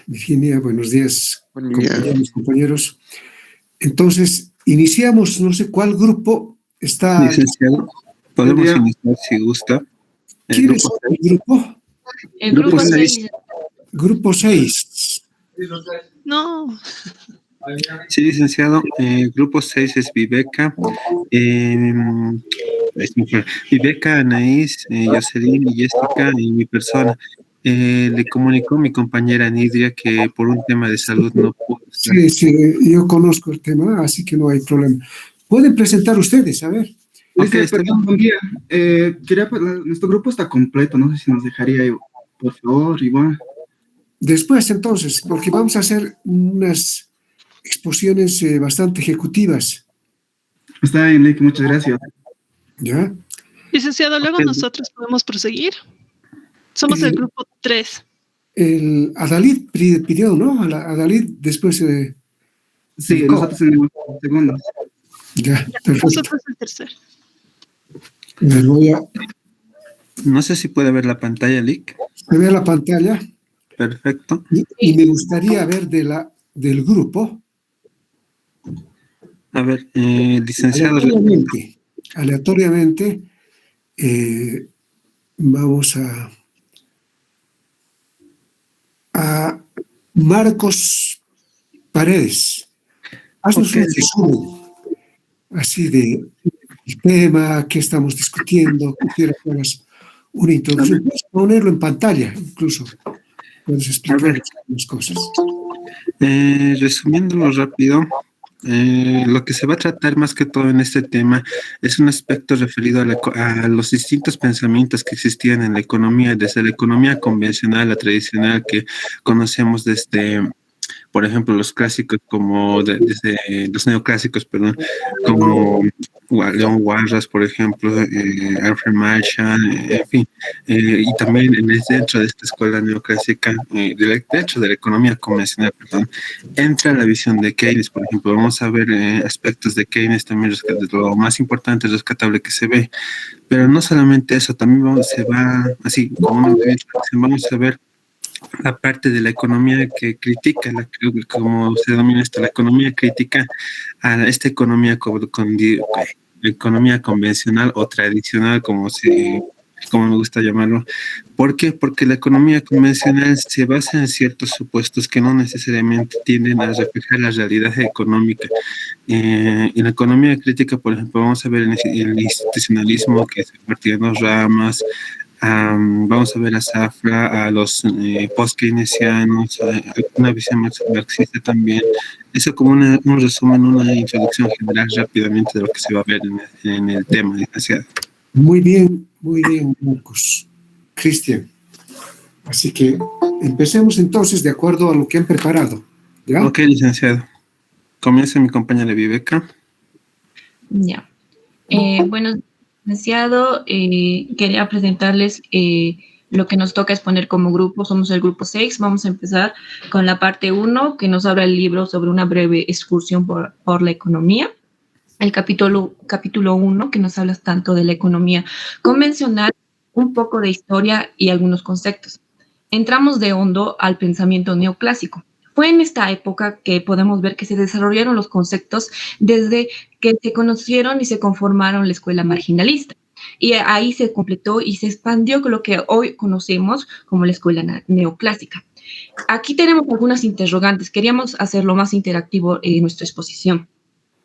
Virginia, buenos días, Buen día. compañeros. Entonces, iniciamos, no sé cuál grupo está. Licenciado, podemos iniciar si gusta. ¿Quién es el grupo? El grupo 6. Grupo 6. No. Sí, licenciado. Grupo 6 es Viveca, Viveca, Anaís, Jocelyn y Jessica y mi persona. Le comunicó mi compañera Nidia que por un tema de salud no pudo estar. Sí, yo conozco el tema, así que no hay problema. Pueden presentar ustedes, a ver. Okay, perdón, buen día. Nuestro grupo está completo, no sé si nos dejaría, por favor, Iván. Después, entonces, porque vamos a hacer unas exposiciones bastante ejecutivas. Está bien, Lick, muchas gracias. ¿Ya? Licenciado, luego nosotros podemos proseguir. Somos el grupo 3. Adalid pidió, ¿no? Adalid después. Sí, nosotros en el segundo. Ya, perfecto. Nosotros el tercer. No sé si puede ver la pantalla, Lick. Se ve la pantalla. Perfecto. Y me gustaría ver del grupo. A ver, licenciado. Aleatoriamente, vamos a Marcos Paredes. Haznos un resumen así de el tema, qué estamos discutiendo, quisiera que hagas una introducción. Puedes ponerlo en pantalla, incluso. Puedes explicar las cosas. Resumiéndolo rápido, lo que se va a tratar más que todo en este tema es un aspecto referido a los distintos pensamientos que existían en la economía, desde la economía convencional, la tradicional que conocemos desde, por ejemplo, los clásicos desde los neoclásicos, perdón, como Leon Warras, por ejemplo, Alfred Marshall, en fin, y también dentro de esta escuela neoclásica, dentro de la economía convencional, perdón, entra la visión de Keynes, por ejemplo. Vamos a ver aspectos de Keynes también, lo más importante, rescatable que se ve, pero no solamente eso, también vamos a ver la parte de la economía que critica, como se denomina esto, la economía crítica a esta economía economía convencional o tradicional, como me gusta llamarlo. ¿Por qué? Porque la economía convencional se basa en ciertos supuestos que no necesariamente tienden a reflejar la realidad económica. En la economía crítica, por ejemplo, vamos a ver el institucionalismo que se parte en dos ramas. Vamos a ver a Safra, a los post-keynesianos, una visión más marxista también. Eso como un resumen, una introducción general rápidamente de lo que se va a ver en el tema, licenciado. Muy bien, Marcos. Cristian. Así que empecemos entonces de acuerdo a lo que han preparado. ¿Ya? Ok, licenciado. Comienza mi compañera Viveca. Ya. Bueno, licenciado, quería presentarles lo que nos toca exponer como grupo. Somos el grupo 6. Vamos a empezar con la parte 1, que nos habla el libro sobre una breve excursión por la economía. El capítulo 1, que nos habla tanto de la economía convencional, un poco de historia y algunos conceptos. Entramos de hondo al pensamiento neoclásico. Fue en esta época que podemos ver que se desarrollaron los conceptos desde que se conocieron y se conformaron la escuela marginalista. Y ahí se completó y se expandió con lo que hoy conocemos como la escuela neoclásica. Aquí tenemos algunas interrogantes. Queríamos hacerlo más interactivo en nuestra exposición.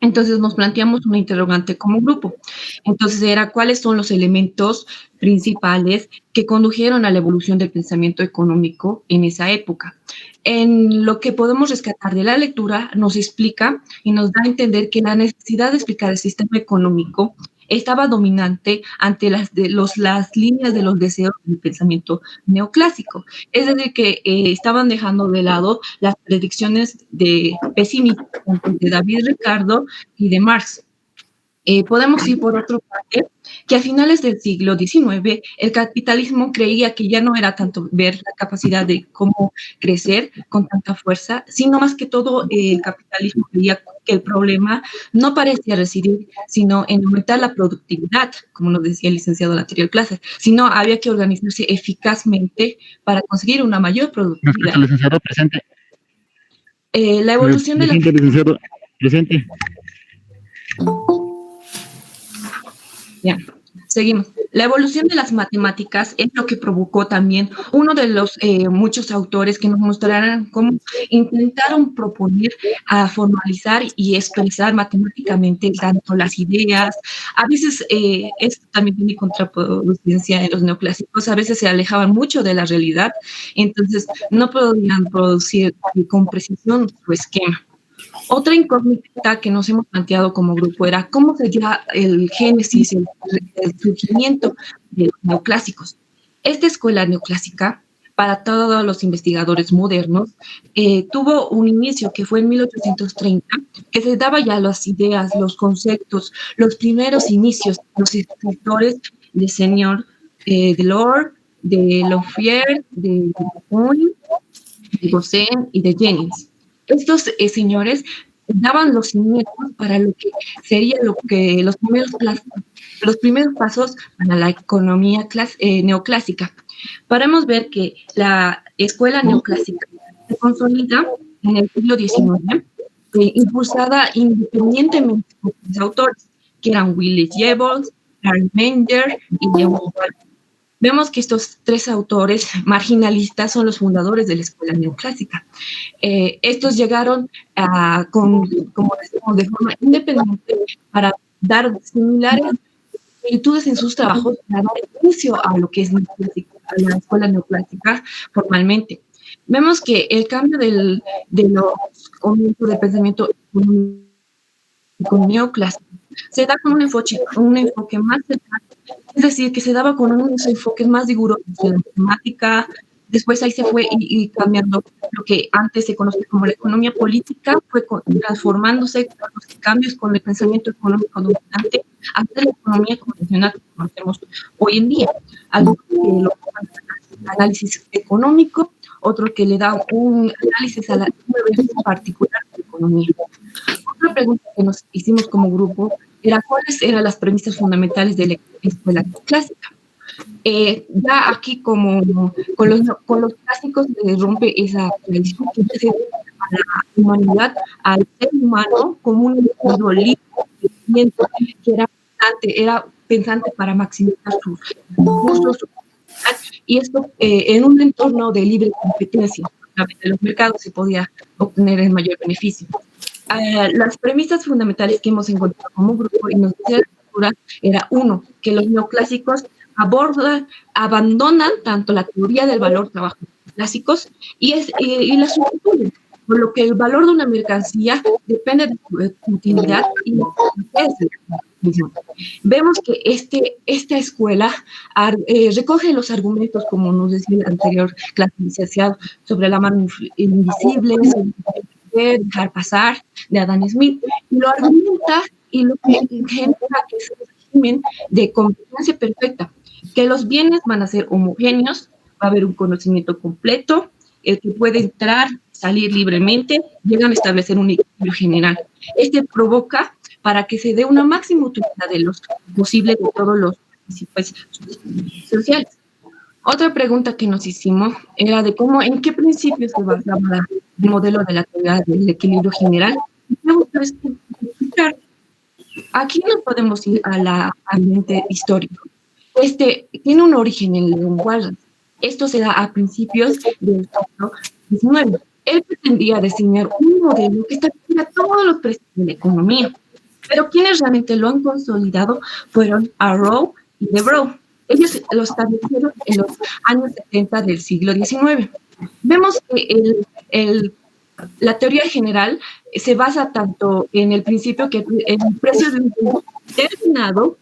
Entonces nos planteamos una interrogante como grupo. Entonces era cuáles son los elementos principales que condujeron a la evolución del pensamiento económico en esa época. En lo que podemos rescatar de la lectura nos explica y nos da a entender que la necesidad de explicar el sistema económico estaba dominante ante las líneas de los deseos del pensamiento neoclásico. Es decir, que estaban dejando de lado las predicciones de pesimismo de David Ricardo y de Marx. Podemos ir por otro parte, que a finales del siglo XIX el capitalismo creía que ya no era tanto ver la capacidad de cómo crecer con tanta fuerza, sino más que todo el capitalismo creía que el problema no parecía residir sino en aumentar la productividad, como nos decía el licenciado en la anterior clase, sino había que organizarse eficazmente para conseguir una mayor productividad. Licenciado presente. La evolución de la... Presente, licenciado. Presente. Ya, seguimos. La evolución de las matemáticas es lo que provocó también uno de los muchos autores que nos mostrarán cómo intentaron proponer a formalizar y expresar matemáticamente tanto las ideas. A veces esto también tiene contraproducencia en los neoclásicos, a veces se alejaban mucho de la realidad, entonces no podían producir con precisión su esquema. Otra incógnita que nos hemos planteado como grupo era cómo sería el génesis, el surgimiento de los neoclásicos. Esta escuela neoclásica, para todos los investigadores modernos, tuvo un inicio que fue en 1830, que se daba ya las ideas, los conceptos, los primeros inicios, los escritores de Señor Delors, de Louvre, de Buffon, de Gaussen y de Jennings. Estos señores daban los cimientos para lo que sería los primeros pasos para la economía neoclásica. Podemos ver que la escuela neoclásica se consolida en el siglo XIX, impulsada independientemente por los autores, que eran Willis Jebels, Karl Menger y Leon Walker. Vemos que estos tres autores marginalistas son los fundadores de la escuela neoclásica. Estos llegaron como decimos, de forma independiente para dar similares similitudes en sus trabajos para dar inicio a lo que es a la escuela neoclásica formalmente. Vemos que el cambio de los comienzos de pensamiento neoclásico se da con un enfoque más cercano, es decir, que se daba con unos enfoques más rigurosos de la matemática. Después ahí se fue y cambiando lo que antes se conocía como la economía política, fue transformándose con los cambios con el pensamiento económico dominante hasta la economía convencional que conocemos hoy en día. Algo que lo análisis económico, otro que le da un análisis a la particular de economía. Otra pregunta que nos hicimos como grupo era cuáles eran las premisas fundamentales de la escuela clásica. Ya aquí como con los clásicos se rompe esa tradición que se a la humanidad, al ser humano como un individuo libre, que era pensante para maximizar sus recursos, y esto en un entorno de libre competencia. A través de los mercados se podía obtener el mayor beneficio. Las premisas fundamentales que hemos encontrado como grupo y nos decía la cultura era uno, que los neoclásicos abandonan tanto la teoría del valor trabajo clásicos y la sustituyen, por lo que el valor de una mercancía depende de su utilidad y de su. Vemos que esta escuela recoge los argumentos, como nos decía el anterior clase licenciado, sobre la mano invisible, dejar pasar, de Adam Smith, y lo argumenta y lo que genera que es un régimen de competencia perfecta, que los bienes van a ser homogéneos, va a haber un conocimiento completo, el que puede entrar, salir libremente, llegan a establecer un equilibrio general. Este provoca para que se dé una máxima utilidad de los posibles de todos los principios sociales. Otra pregunta que nos hicimos era de en qué principios se basaba el modelo de la teoría del equilibrio general. Aquí nos podemos ir al ambiente histórico. Tiene un origen en Leon Walras. Esto se da a principios del siglo XIX. Él pretendía diseñar un modelo que estableciera todos los precios de la economía, pero quienes realmente lo han consolidado fueron Arrow y Devereux. Ellos lo establecieron en los años 70 del siglo XIX. Vemos que la teoría general se basa tanto en el principio que el precio de un bien determinado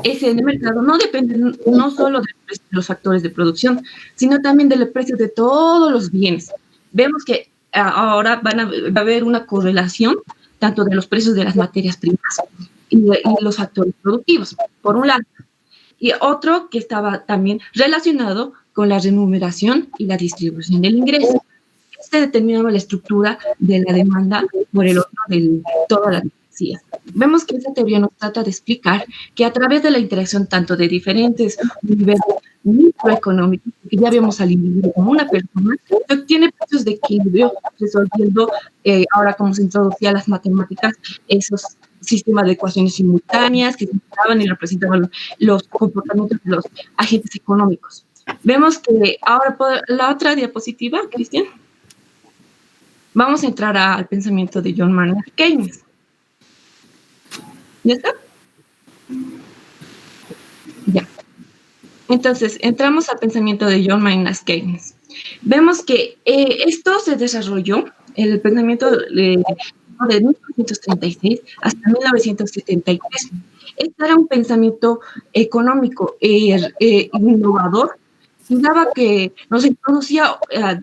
es en el mercado, no depende no solo del precio de los factores de producción, sino también del precio de todos los bienes. Vemos que ahora va a haber una correlación tanto de los precios de las materias primas y los factores productivos, por un lado. Y otro que estaba también relacionado con la remuneración y la distribución del ingreso. Este determinaba la estructura de la demanda por el otro de todas las mercancías. Vemos que esa teoría nos trata de explicar que a través de la interacción tanto de diferentes universos microeconómicos, que ya vemos al individuo como una persona, que tiene procesos de equilibrio, resolviendo, ahora como se introducía las matemáticas, esos sistemas de ecuaciones simultáneas que simulaban y representaban los comportamientos de los agentes económicos. Vemos que ahora, la otra diapositiva, Cristian, vamos a entrar al pensamiento de John Maynard Keynes. ¿Ya está? Ya. Entonces, entramos al pensamiento de John Maynard Keynes. Vemos que esto se desarrolló, el pensamiento de 1936 hasta 1973. Este era un pensamiento económico innovador, y daba que nos introducía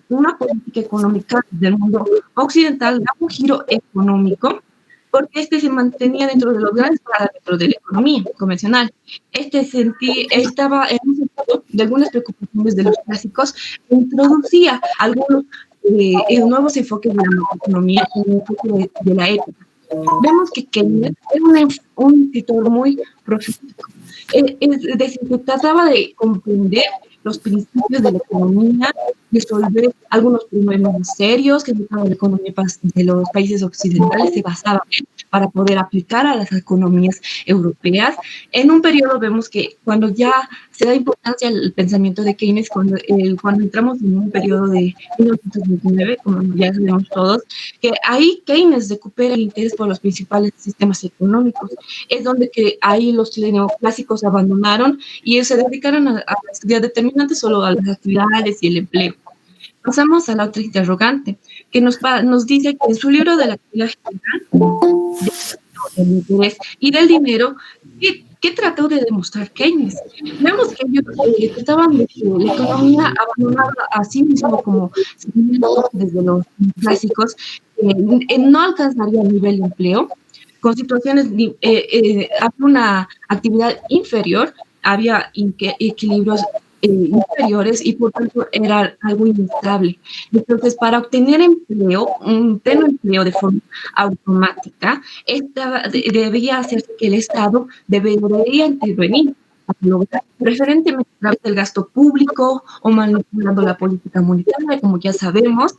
una política económica del mundo occidental, daba un giro económico, porque este se mantenía dentro de los grandes parámetros de la economía convencional. Estaba en un sentido de algunas preocupaciones de los clásicos, introducía algunos nuevos enfoques de la macroeconomía y el enfoque de la ética. Vemos que Keynes era un escritor muy profético. Es decir, que trataba de comprender los principios de la economía, resolver algunos problemas serios que la economía de los países occidentales se basaba en para poder aplicar a las economías europeas. En un periodo vemos que cuando ya se da importancia al pensamiento de Keynes, cuando entramos en un periodo de 1929, como ya sabemos todos, que ahí Keynes recupera el interés por los principales sistemas económicos. Es donde que ahí los neoclásicos abandonaron y se dedicaron a estudiar determinantes solo a las actividades y el empleo. Pasamos a la otra interrogante, que nos dice que en su libro de la actividad general, del interés y del dinero, ¿qué trató de demostrar Keynes? Vemos que ellos trataban de que la economía abandonada a sí mismo, como se viene desde los clásicos, no alcanzaría el nivel de empleo, con situaciones, había una actividad inferior, había equilibrios inferiores y por tanto era algo inestable. Entonces, para obtener empleo, un pleno empleo de forma automática, debía hacerse que el Estado debería intervenir para lograr, preferentemente a través del gasto público o manipulando la política monetaria, como ya sabemos,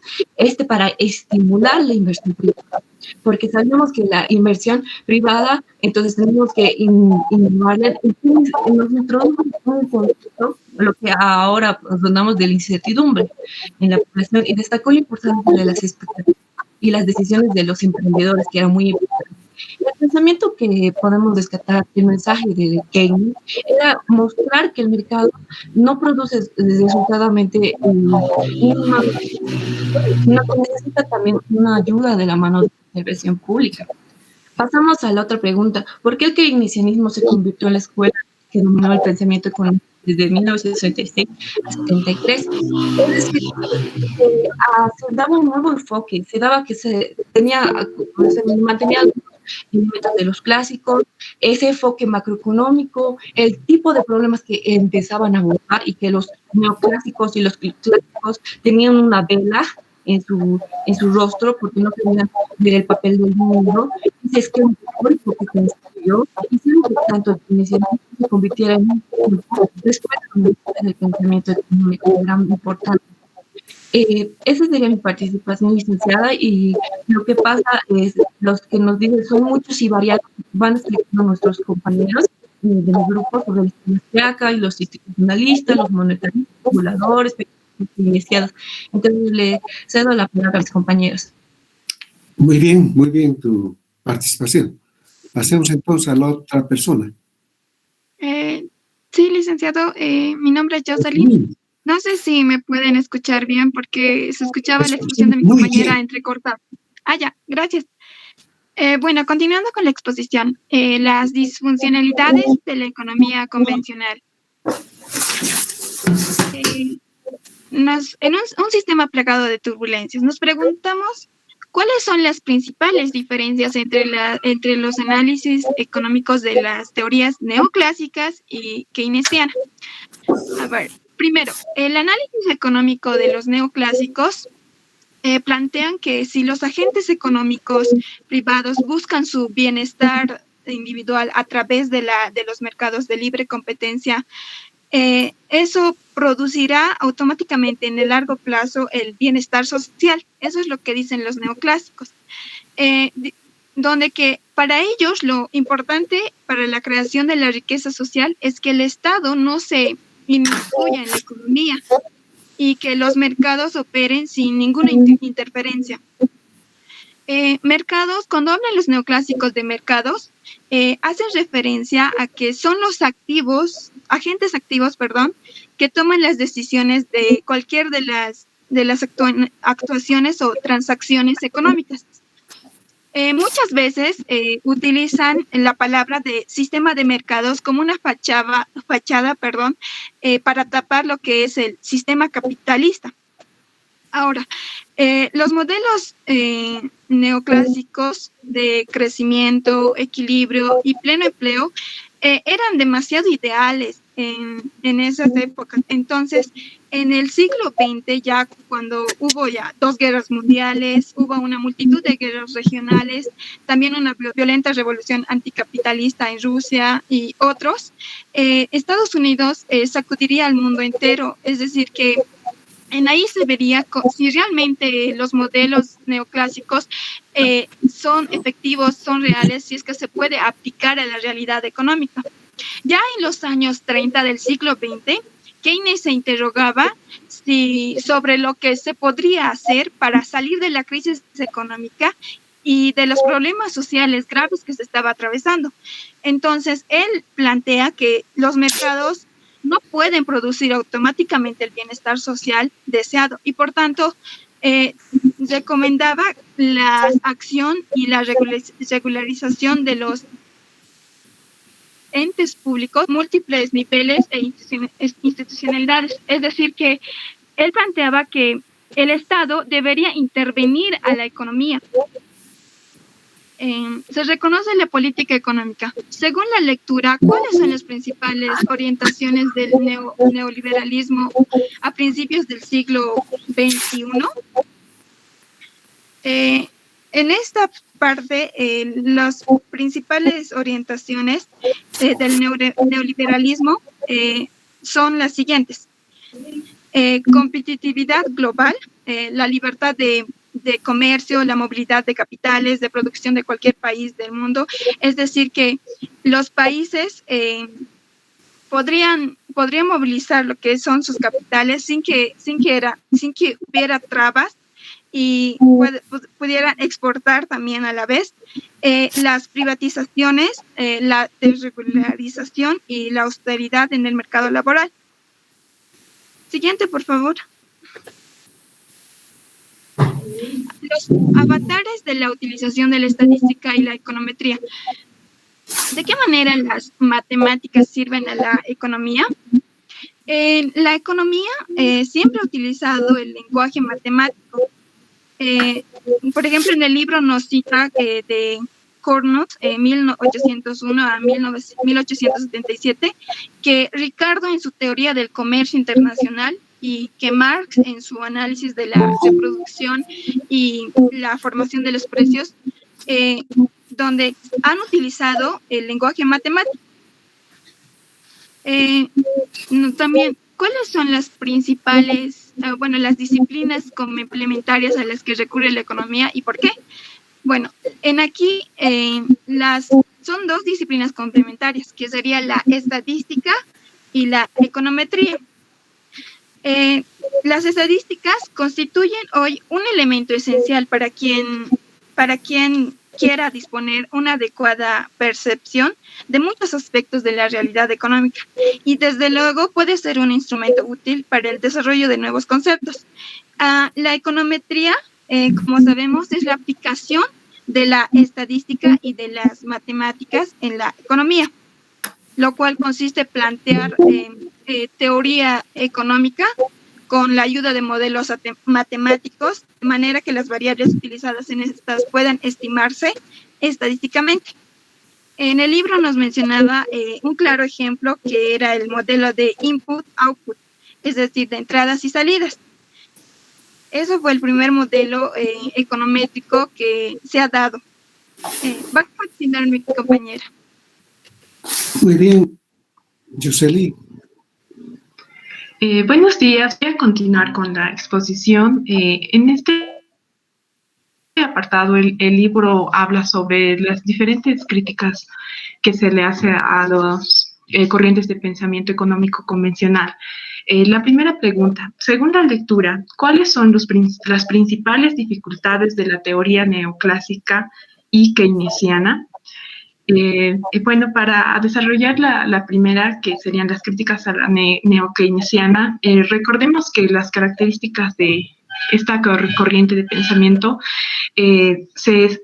para estimular la inversión privada. Porque sabemos que la inversión privada, entonces tenemos que innovarla, nos introduce un concepto, lo que ahora hablamos de la incertidumbre en la población, y destacó la importancia de las expectativas y las decisiones de los emprendedores, que era muy importante. El pensamiento que podemos descartar, el mensaje de Keynes, era mostrar que el mercado no produce resultadamente necesita también una ayuda de la mano de la intervención pública. Pasamos a la otra pregunta. ¿Por qué el keynesianismo se convirtió en la escuela que dominó el pensamiento económico desde 1966 a 73? Es decir, se daba un nuevo enfoque, se daba que se mantenía elementos de los clásicos, ese enfoque macroeconómico, el tipo de problemas que empezaban a abordar y que los neoclásicos y los clásicos tenían una vela en su rostro porque no querían ver el papel del mundo. Es que un poco que se construyó hicieron que tanto el keynesianismo se convirtiera en un después del pensamiento económico era muy importante. Esa sería mi participación, licenciada, y lo que pasa es, los que nos dicen son muchos y variados, van explicando nuestros compañeros de los grupos sobre la historia y los institucionalistas, los monetaristas, reguladores, iniciados. Entonces le cedo la palabra a mis compañeros. Muy bien tu participación. Pasemos entonces a la otra persona. Sí, licenciado, mi nombre es Jocelyn. No sé si me pueden escuchar bien porque se escuchaba la exposición de mi compañera entrecortada. Ya, gracias. Bueno, continuando con la exposición, las disfuncionalidades de la economía convencional. En un sistema plagado de turbulencias, nos preguntamos cuáles son las principales diferencias entre los análisis económicos de las teorías neoclásicas y keynesianas. A ver, primero, el análisis económico de los neoclásicos plantean que si los agentes económicos privados buscan su bienestar individual a través de los mercados de libre competencia, eso producirá automáticamente en el largo plazo el bienestar social. Eso es lo que dicen los neoclásicos. Donde que para ellos lo importante para la creación de la riqueza social es que el Estado no se inmiscuya en la economía y que los mercados operen sin ninguna interferencia. Mercados, cuando hablan los neoclásicos de mercados, hacen referencia a que son los agentes activos, que toman las decisiones de cualquier de las actuaciones o transacciones económicas. Muchas veces utilizan la palabra de sistema de mercados como una fachada, para tapar lo que es el sistema capitalista. Ahora, los modelos neoclásicos de crecimiento, equilibrio y pleno empleo eran demasiado ideales en esas épocas. Entonces, en el siglo XX, ya cuando hubo ya 2 guerras mundiales, hubo una multitud de guerras regionales, también una violenta revolución anticapitalista en Rusia y otros, Estados Unidos sacudiría al mundo entero. Es decir, que en ahí se vería si realmente los modelos neoclásicos son efectivos, son reales, si es que se puede aplicar a la realidad económica. Ya en los años 30 del siglo XX, Keynes se interrogaba sobre lo que se podría hacer para salir de la crisis económica y de los problemas sociales graves que se estaba atravesando. Entonces, él plantea que los mercados no pueden producir automáticamente el bienestar social deseado y, por tanto, recomendaba la acción y la regularización de los entes públicos, múltiples niveles e institucionalidades. Es decir, que él planteaba que el Estado debería intervenir a la economía. Se reconoce la política económica. Según la lectura, ¿cuáles son las principales orientaciones del neoliberalismo a principios del siglo XXI? En esta parte, las principales orientaciones del neoliberalismo son las siguientes. Competitividad global, la libertad de comercio, la movilidad de capitales, de producción de cualquier país del mundo. Es decir, que los países podrían movilizar lo que son sus capitales sin que hubiera trabas y pudieran exportar también a la vez. Las privatizaciones, la desregularización y la austeridad en el mercado laboral. Siguiente, por favor. Los avatares de la utilización de la estadística y la econometría. ¿De qué manera las matemáticas sirven a la economía? La economía siempre ha utilizado el lenguaje matemático. Por ejemplo, en el libro nos cita de Cournot, 1801 a 1877, que Ricardo en su teoría del comercio internacional y que Marx en su análisis de la reproducción y la formación de los precios, donde han utilizado el lenguaje matemático. También, ¿cuáles son las principales, las disciplinas complementarias a las que recurre la economía y por qué? Bueno, aquí son 2 disciplinas complementarias, que sería la estadística y la econometría. Las estadísticas constituyen hoy un elemento esencial para quien quiera disponer una adecuada percepción de muchos aspectos de la realidad económica y desde luego puede ser un instrumento útil para el desarrollo de nuevos conceptos. La econometría, como sabemos, es la aplicación de la estadística y de las matemáticas en la economía, lo cual consiste en plantear teoría económica con la ayuda de modelos matemáticos, de manera que las variables utilizadas en estas puedan estimarse estadísticamente. En el libro nos mencionaba un claro ejemplo que era el modelo de input-output, es decir, de entradas y salidas. Eso fue el primer modelo econométrico que se ha dado. Va a continuar mi compañera. Muy bien, Yoseli. Buenos días, voy a continuar con la exposición. En este apartado, el libro habla sobre las diferentes críticas que se le hace a los corrientes de pensamiento económico convencional. La primera pregunta, según la lectura, ¿cuáles son las principales dificultades de la teoría neoclásica y keynesiana? Bueno, para desarrollar la primera, que serían las críticas a la neo-keynesiana, recordemos que las características de esta corriente de pensamiento se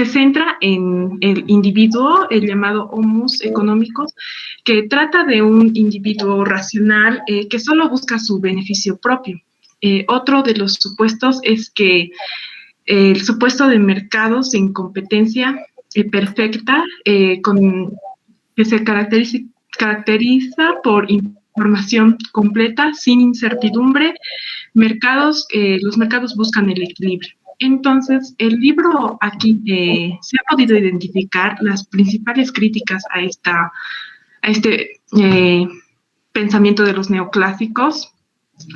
centra en el individuo, el llamado homus económicos, que trata de un individuo racional que solo busca su beneficio propio. Otro de los supuestos es que el supuesto de mercados en competencia perfecta, que se caracteriza por información completa, sin incertidumbre. Los mercados buscan el equilibrio. Entonces, el libro aquí se ha podido identificar las principales críticas a este pensamiento de los neoclásicos.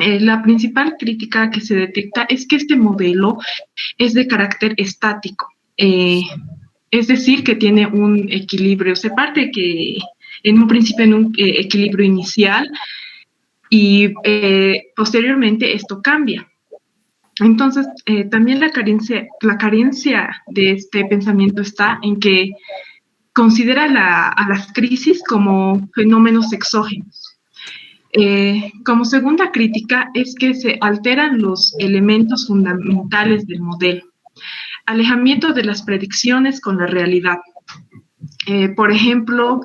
La principal crítica que se detecta es que este modelo es de carácter estático, es decir, que tiene un equilibrio, se parte que en un principio en un equilibrio inicial y posteriormente esto cambia. Entonces, también la carencia de este pensamiento está en que considera a las crisis como fenómenos exógenos. Como segunda crítica es que se alteran los elementos fundamentales del modelo. Alejamiento de las predicciones con la realidad. Por ejemplo,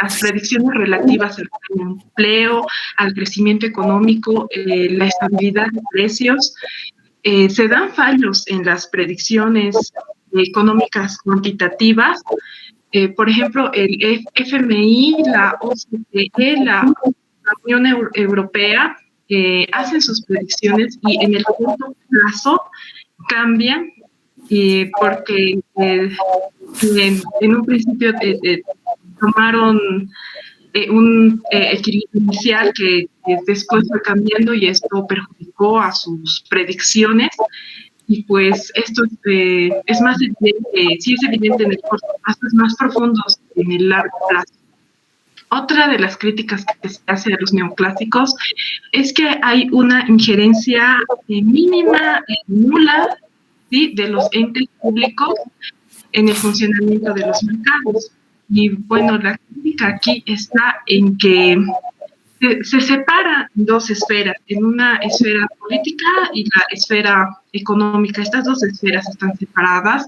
las predicciones relativas al empleo, al crecimiento económico, la estabilidad de precios. Se dan fallos en las predicciones económicas cuantitativas. Por ejemplo, el FMI, la OCDE, la Unión Europea hacen sus predicciones y en el corto plazo cambian porque en un principio tomaron un equilibrio inicial que después fue cambiando y esto perjudicó a sus predicciones. Y pues esto es más evidente, sí es evidente en el corto plazo, es más profundo en el largo plazo. Otra de las críticas que se hace a los neoclásicos es que hay una injerencia mínima, nula, ¿sí?, de los entes públicos en el funcionamiento de los mercados. Y bueno, la crítica aquí está en que se separa dos esferas, en una esfera política y la esfera económica. Estas dos esferas están separadas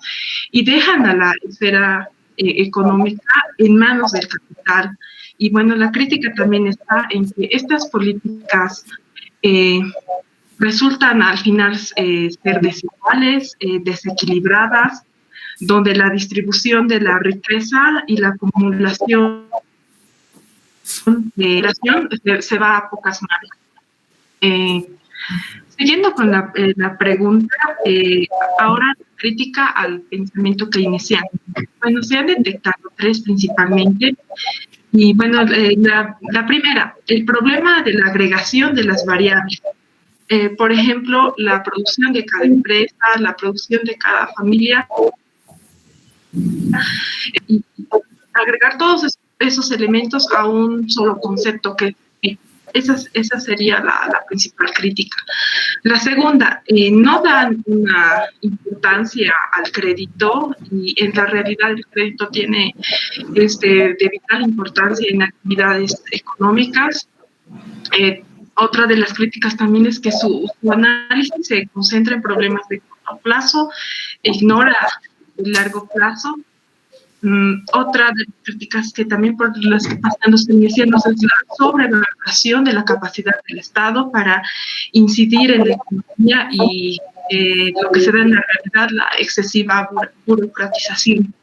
y dejan a la esfera económica en manos del capital. Y bueno, la crítica también está en que estas políticas resultan al final ser desiguales, desequilibradas, donde la distribución de la riqueza y la acumulación se va a pocas manos. Siguiendo con la pregunta, ahora crítica al pensamiento keynesiano. Bueno, se han detectado tres principalmente. Y bueno, la primera, el problema de la agregación de las variables. Por ejemplo, la producción de cada empresa, la producción de cada familia, y agregar todos esos elementos a un solo concepto que esa sería la principal crítica. La segunda, no dan una importancia al crédito y en la realidad el crédito tiene de vital importancia en actividades económicas. Otra de las críticas también es que su análisis se concentra en problemas de corto plazo, ignora el largo plazo. Otra de las críticas que también por las que pasan los keynesianos es la sobrevaloración de la capacidad del Estado para incidir en la economía y lo que se da en la realidad, la excesiva burocratización.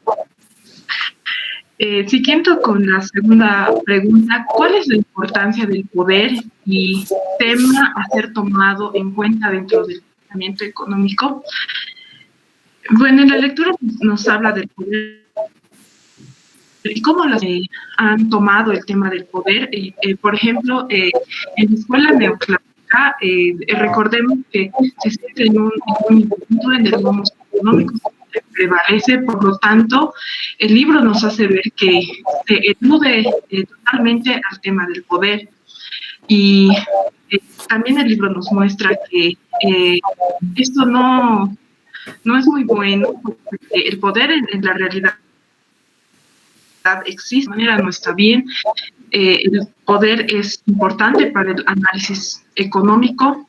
Siguiendo con la segunda pregunta, ¿cuál es la importancia del poder y tema a ser tomado en cuenta dentro del pensamiento económico? Bueno, en la lectura nos habla del poder y cómo las han tomado el tema del poder. Por ejemplo, en la escuela neoclásica, recordemos que se centra en un individuo en el homo económico prevalece, por lo tanto, el libro nos hace ver que se elude totalmente al tema del poder. Y también el libro nos muestra que esto no es muy bueno, porque el poder en la realidad existe, de manera no está bien. El poder es importante para el análisis económico.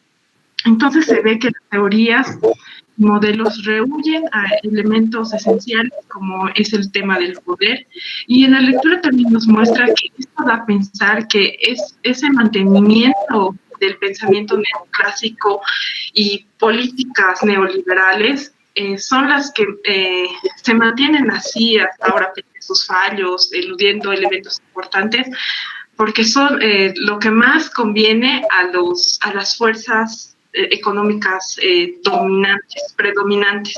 Entonces se ve que las teorías, modelos rehuyen a elementos esenciales como es el tema del poder, y en la lectura también nos muestra que esto da a pensar que es ese mantenimiento del pensamiento neoclásico y políticas neoliberales son las que se mantienen así hasta ahora, pese a sus fallos, eludiendo elementos importantes, porque son lo que más conviene a las fuerzas económicas predominantes.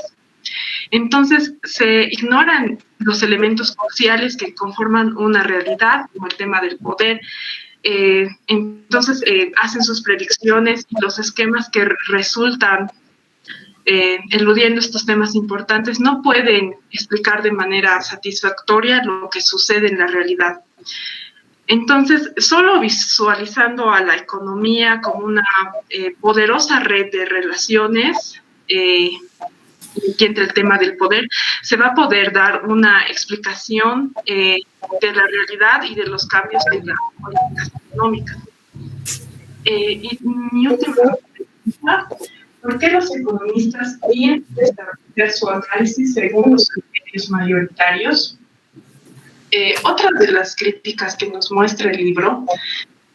Entonces, se ignoran los elementos cruciales que conforman una realidad, como el tema del poder. Entonces, hacen sus predicciones y los esquemas que resultan eludiendo estos temas importantes no pueden explicar de manera satisfactoria lo que sucede en la realidad. Entonces, solo visualizando a la economía como una poderosa red de relaciones y entre el tema del poder, se va a poder dar una explicación de la realidad y de los cambios en las políticas económicas. Y mi última pregunta: ¿por qué los economistas tienen que establecer su análisis según los criterios mayoritarios? Otra de las críticas que nos muestra el libro,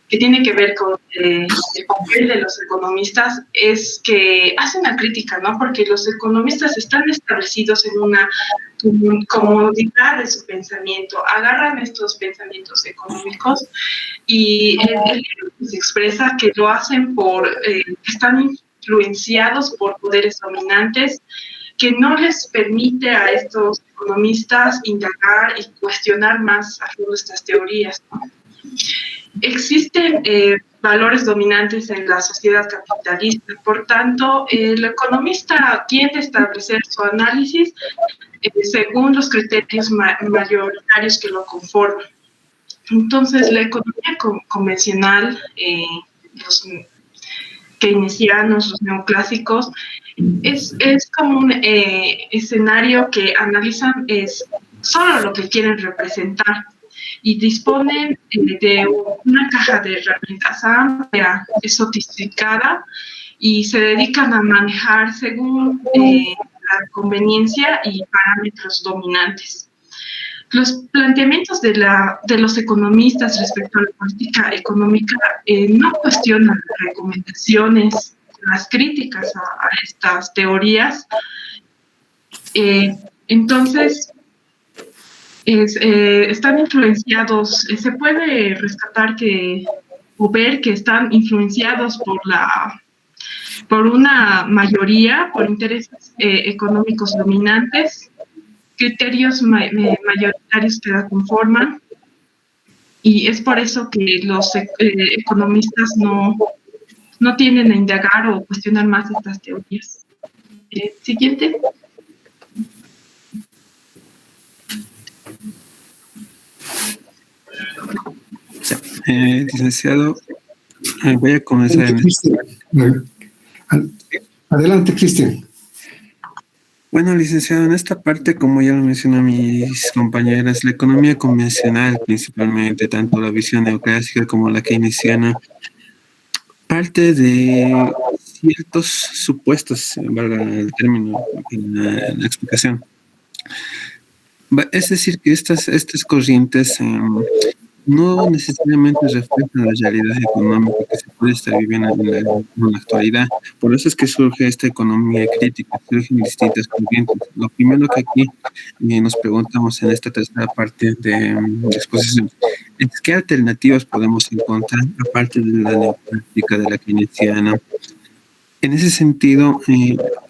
que tiene que ver con el papel de los economistas, es que hacen una crítica, ¿no? Porque los economistas están establecidos en una comodidad de su pensamiento, agarran estos pensamientos económicos y el libro se expresa que lo hacen están influenciados por poderes dominantes, que no les permite a estos economistas indagar y cuestionar más a fondo estas teorías, ¿no? Existen valores dominantes en la sociedad capitalista, por tanto, el economista tiende a establecer su análisis según los criterios mayoritarios que lo conforman. Entonces, la economía convencional, los keynesianos, los neoclásicos, es como un escenario que analizan solo lo que quieren representar y disponen de una caja de herramientas amplia, sofisticada, y se dedican a manejar según la conveniencia y parámetros dominantes. Los planteamientos de los economistas respecto a la política económica no cuestionan las recomendaciones, las críticas a estas teorías. Entonces, están influenciados, se puede rescatar o ver que están influenciados por una mayoría, por intereses económicos dominantes, criterios mayoritarios que la conforman, y es por eso que los economistas no tienden a indagar o cuestionar más estas teorías. Siguiente. Licenciado, voy a comenzar. Adelante, Cristian. Bueno, licenciado, en esta parte, como ya lo mencionó mis compañeras, la economía convencional principalmente, tanto la visión neoclásica como la keynesiana, parte de ciertos supuestos, valga el término en la explicación. Es decir, que estas corrientes no necesariamente reflejan la realidad económica que se puede estar viviendo en la actualidad. Por eso es que surge esta economía crítica, surgen distintas corrientes. Lo primero que aquí nos preguntamos en esta tercera parte de la exposición es qué alternativas podemos encontrar aparte de la neoclásica, de la keynesiana. En ese sentido,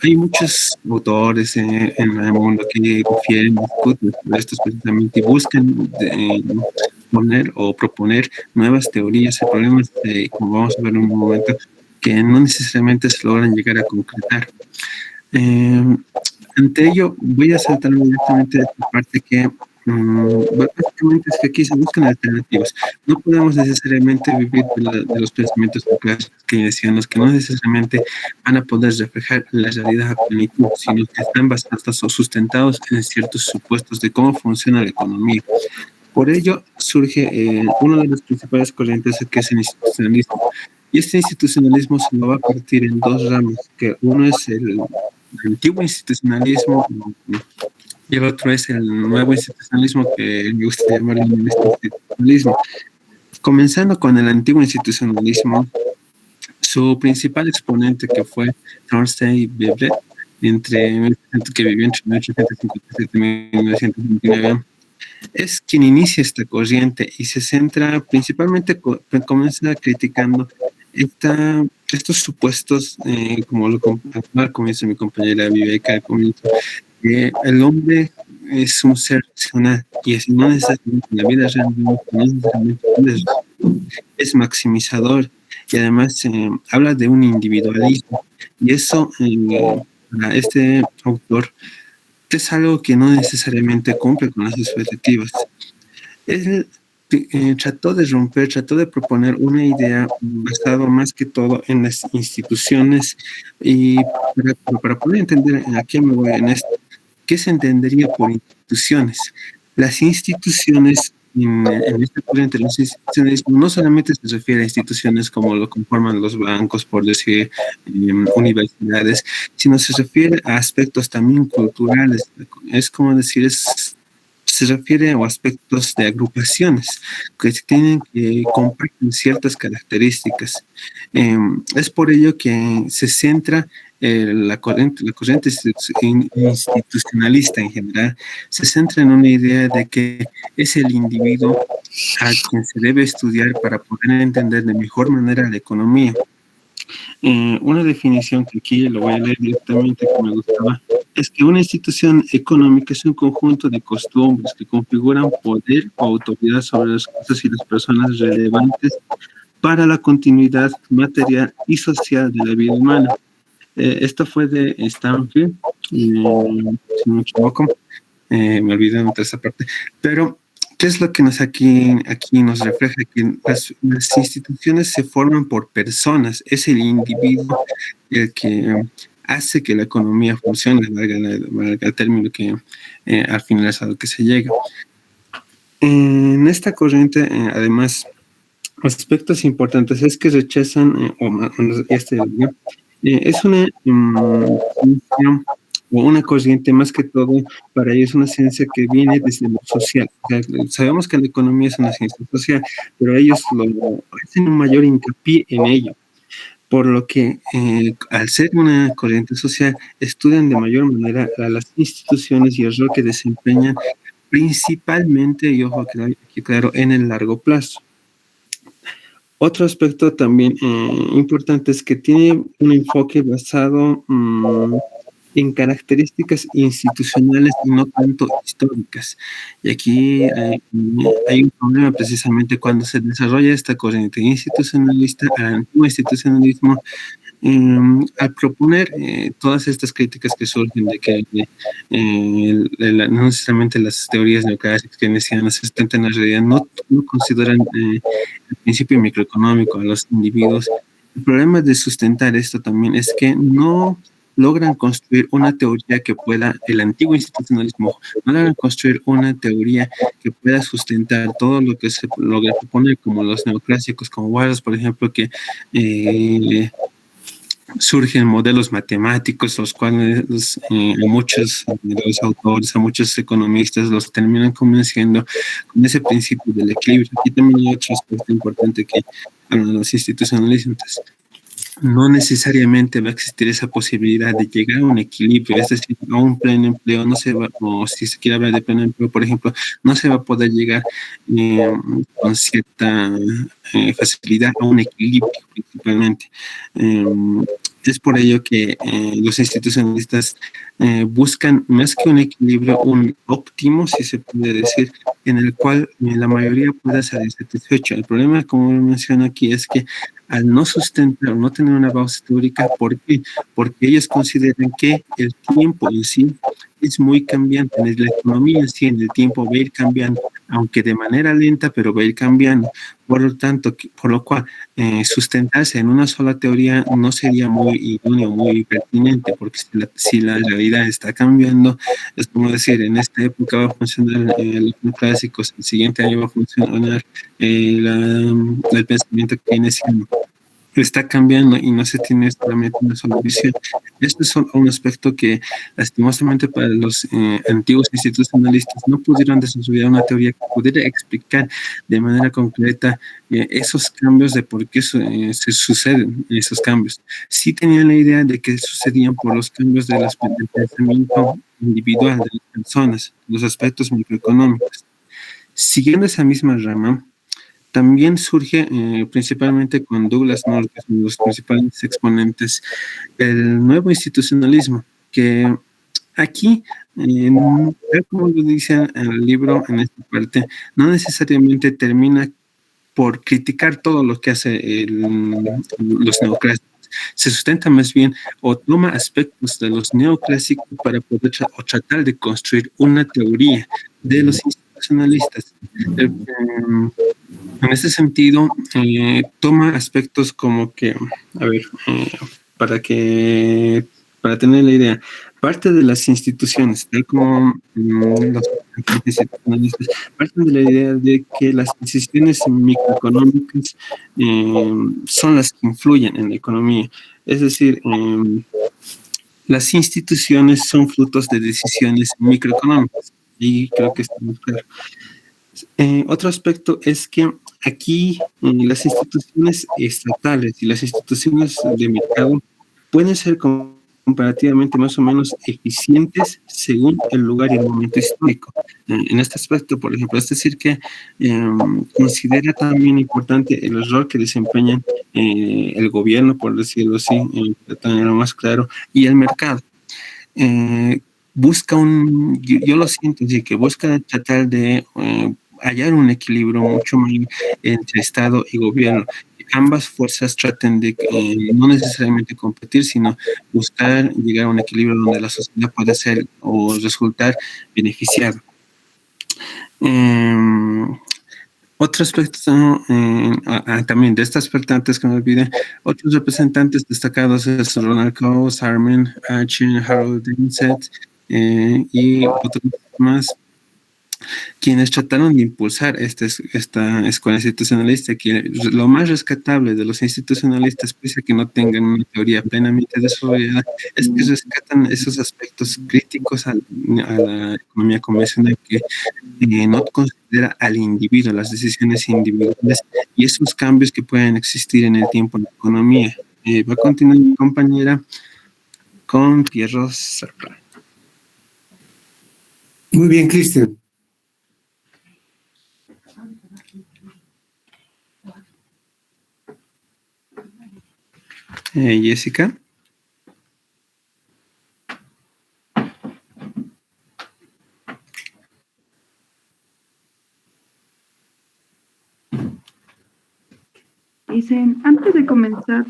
hay muchos autores en el mundo que difieren, discuten sobre estos precisamente y buscan poner o proponer nuevas teorías. El problema es, como vamos a ver en un momento, que no necesariamente se logran llegar a concretar. Ante ello, voy a saltar directamente de esta parte que básicamente es que aquí se buscan alternativas. No podemos necesariamente vivir de los pensamientos keynesianos que no necesariamente van a poder reflejar la realidad a plenitud, sino que están basados o sustentados en ciertos supuestos de cómo funciona la economía. Por ello surge una de las principales corrientes, que es el institucionalismo. Y este institucionalismo se lo va a partir en dos ramas, que uno es el antiguo institucionalismo y el otro es el nuevo institucionalismo, que me gusta llamar el institucionalismo. Comenzando con el antiguo institucionalismo, su principal exponente, que fue Thorstein Veblen, que vivió entre 1857 y 1929, es quien inicia esta corriente y se centra principalmente, comienza criticando estos supuestos, como lo comienza mi compañera Viveca al comienzo, que el hombre es un ser racional y no necesariamente en la vida real, no necesariamente es maximizador, y además habla de un individualismo, y eso para este autor es algo que no necesariamente cumple con las expectativas. Él trató de proponer una idea basada más que todo en las instituciones, y para poder entender a qué me voy en esto, ¿qué se entendería por instituciones? Las instituciones, en esta corriente, las instituciones no solamente se refiere a instituciones como lo conforman los bancos, por decir, universidades, sino se refiere a aspectos también culturales. Es como decir, se refiere a aspectos de agrupaciones que tienen que compartir ciertas características. Es por ello que se centra la corriente institucionalista en general, se centra en una idea de que es el individuo a quien se debe estudiar para poder entender de mejor manera la economía. Una definición que aquí lo voy a leer directamente, que me gustaba, es que una institución económica es un conjunto de costumbres que configuran poder o autoridad sobre las cosas y las personas relevantes para la continuidad material y social de la vida humana. Esto fue de Stanfield, si no me equivoco, me olvidé de esa parte, pero ¿qué es lo que aquí nos refleja? Que las instituciones se forman por personas, es el individuo el que hace que la economía funcione, valga el término que al final es a lo que se llega. En esta corriente, además, aspectos importantes es que rechazan, es una corriente más que todo, para ellos una ciencia que viene desde lo social. O sea, sabemos que la economía es una ciencia social, pero ellos hacen un mayor hincapié en ello. Por lo que, al ser una corriente social, estudian de mayor manera a las instituciones y el rol que desempeñan principalmente, y ojo, aquí claro, en el largo plazo. Otro aspecto también importante es que tiene un enfoque basado en características institucionales y no tanto históricas. Y aquí hay un problema precisamente cuando se desarrolla esta corriente institucionalista, al antiguo institucionalismo, al proponer todas estas críticas que surgen de que no necesariamente las teorías neoclásicas keynesianas se sustentan en la realidad, no consideran el principio microeconómico a los individuos. El problema de sustentar esto también es que no logran construir una teoría que pueda, el antiguo institucionalismo, no logran construir una teoría que pueda sustentar todo lo que se logra proponer, como los neoclásicos, como Wallace, por ejemplo, que surgen modelos matemáticos, los cuales a muchos de los autores, a muchos economistas los terminan convenciendo con ese principio del equilibrio. Aquí también hay otro aspecto importante que hablan los institucionalistas. no necesariamente va a existir esa posibilidad de llegar a un equilibrio, es decir, a un pleno empleo, no se va, o si se quiere hablar de pleno empleo, por ejemplo, no se va a poder llegar con cierta facilidad a un equilibrio principalmente. Eh, es por ello que los institucionalistas buscan más que un equilibrio, un óptimo, si se puede decir, en el cual la mayoría pueda salir satisfecho. El problema, como menciono aquí, es que al no sustentar, no tener una base teórica, ¿por qué? Porque ellos consideran que el tiempo en sí es muy cambiante, la economía en sí en el tiempo va a ir cambiando, aunque de manera lenta, pero va a ir cambiando. Por lo tanto, por lo cual sustentarse en una sola teoría no sería muy idóneo, muy pertinente, porque si la realidad está cambiando, es como decir, en esta época va a funcionar los clásicos, el siguiente año va a funcionar el pensamiento keynesiano. Está cambiando y no se tiene solamente una sola visión. Este es un aspecto que lastimosamente para los antiguos institucionalistas no pudieron desarrollar una teoría que pudiera explicar de manera concreta esos cambios, de por qué se suceden esos cambios. Sí tenían la idea de que sucedían por los cambios del pensamiento individual de las personas, los aspectos microeconómicos. Siguiendo esa misma rama, también surge principalmente con Douglas North, que es uno de los principales exponentes, el nuevo institucionalismo, que aquí, tal como lo dice el libro en esta parte, no necesariamente termina por criticar todo lo que hace los neoclásicos. Se sustenta más bien o toma aspectos de los neoclásicos para poder tratar de construir una teoría de los institucionalistas. En ese sentido, toma aspectos como que, a ver, para tener la idea, parte de las instituciones, tal como los institucionalistas, parten de la idea de que las decisiones microeconómicas son las que influyen en la economía. Es decir, las instituciones son frutos de decisiones microeconómicas. Y creo que está muy claro. Otro aspecto es que aquí las instituciones estatales y las instituciones de mercado pueden ser comparativamente más o menos eficientes según el lugar y el momento histórico. En este aspecto, por ejemplo, es decir que considera también importante el rol que desempeñan el gobierno, por decirlo así, de manera más claro, y el mercado. Busca yo lo siento, sí, que busca tratar de hallar un equilibrio mucho mayor entre Estado y gobierno. Ambas fuerzas traten de no necesariamente competir, sino buscar llegar a un equilibrio donde la sociedad pueda ser o resultar beneficiada. Otro aspecto también de este aspecto, antes que me olvide, otros representantes destacados es Ronald Coase, Armin Achin, Harold Dinsett y otros más, quienes trataron de impulsar esta escuela institucionalista, que lo más rescatable de los institucionalistas, pese a que no tengan una teoría plenamente desarrollada, es que rescatan esos aspectos críticos a la economía convencional que no considera al individuo, las decisiones individuales y esos cambios que pueden existir en el tiempo en la economía. Va a continuar mi compañera con Pierro Serra. Muy bien, Cristian. Jessica. Dicen, antes de comenzar,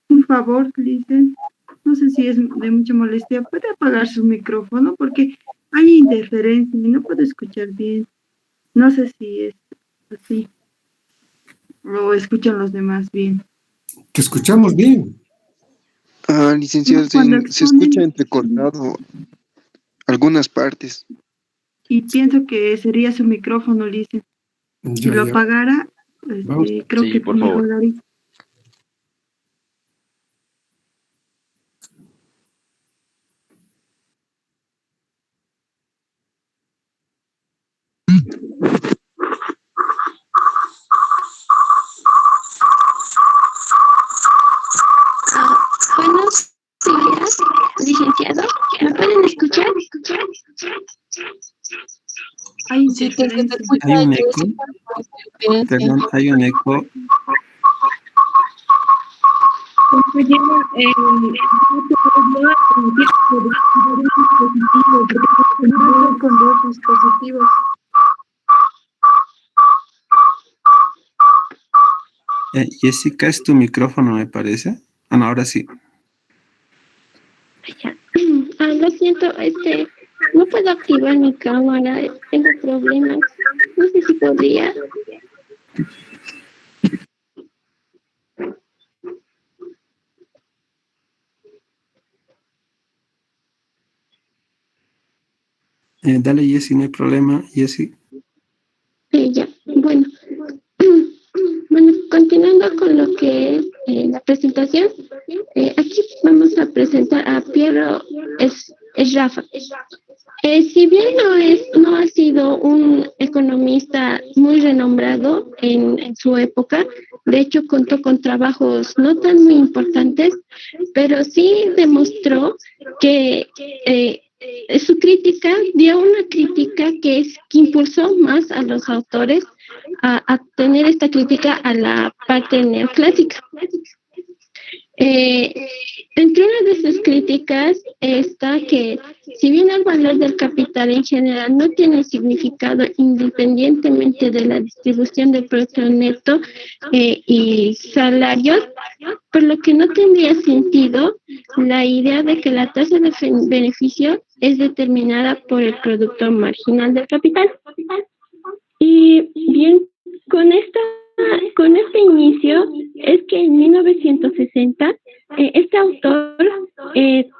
un favor, dicen, no sé si es de mucha molestia, puede apagar su micrófono porque hay interferencia y no puedo escuchar bien. No sé si es así o escuchan los demás bien. Te escuchamos bien. Licenciado, se escucha entrecortado algunas partes. Y pienso que sería su micrófono, dicen. Si lo apagara, creo sí, que por favor. mejoraría. Sí, que se te escucha Hay un que eco. es Perdón, hay un eco. Con dos dispositivos. Jessica, es tu micrófono, me parece. Ah, no, ahora sí. Lo siento, no puedo activar mi cámara, tengo problemas. No sé si podría. Dale, Jessy, no hay problema. Jessy. Ya, bueno. Bueno, continuando con lo que es la presentación, aquí vamos a presentar a Piero Sraffa. Si bien no ha sido un economista muy renombrado en su época, de hecho contó con trabajos no tan muy importantes, pero sí demostró que su crítica dio una crítica que impulsó más a los autores a tener esta crítica a la parte neoclásica. Entre una de sus críticas está que si bien el valor del capital en general no tiene significado independientemente de la distribución del producto neto y salarios, por lo que no tendría sentido la idea de que la tasa de beneficio es determinada por el producto marginal del capital. Y bien, con este inicio es que en 1960 este autor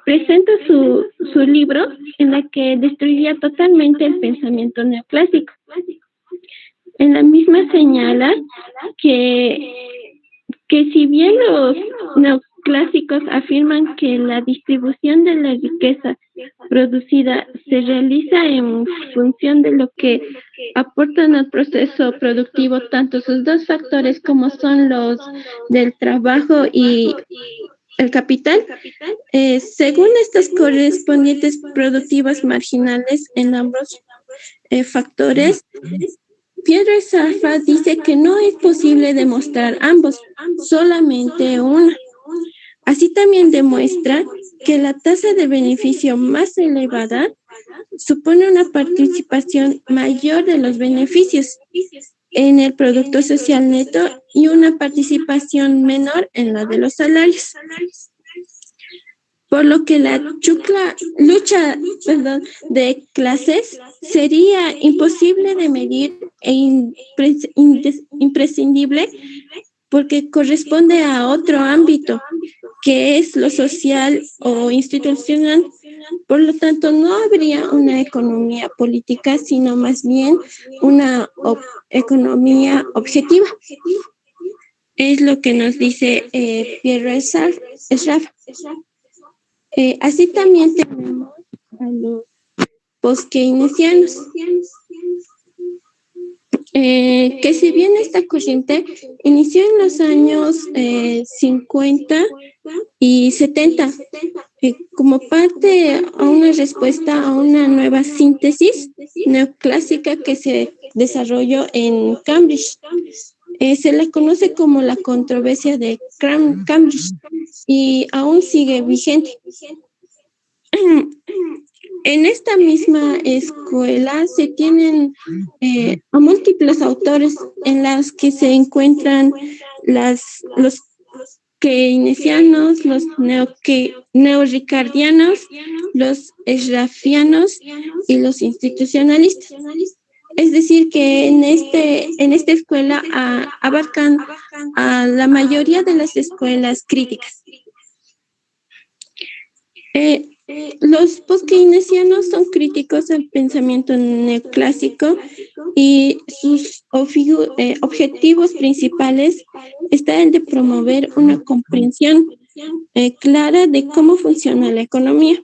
presenta su libro en la que destruía totalmente el pensamiento neoclásico. En la misma señala que si bien los neoclásicos afirman que la distribución de la riqueza producida se realiza en función de lo que aportan al proceso productivo tanto sus dos factores como son los del trabajo y el capital, según estas correspondientes productivas marginales en ambos factores, Piero Sraffa dice que no es posible demostrar ambos, solamente una. Así también demuestra que la tasa de beneficio más elevada supone una participación mayor de los beneficios en el producto social neto y una participación menor en la de los salarios. Por lo que la lucha de clases sería imposible de medir e imprescindible porque corresponde a otro ámbito, que es lo social o institucional. Por lo tanto, no habría una economía política, sino más bien una economía objetiva. Es lo que nos dice Piero Sraffa. Así también tenemos a los post-keynesianos, que si bien esta corriente inició en los años 50 y 70 como parte a una respuesta a una nueva síntesis neoclásica que se desarrolló en Cambridge. Se la conoce como la controversia de Cambridge y aún sigue vigente. En esta misma escuela se tienen a múltiples autores en las que se encuentran los keynesianos, los neoricardianos, los sraffianos y los institucionalistas. Es decir, que en esta escuela abarcan a la mayoría de las escuelas críticas. Los post-keynesianos son críticos al pensamiento neoclásico y sus objetivos principales están de promover una comprensión clara de cómo funciona la economía.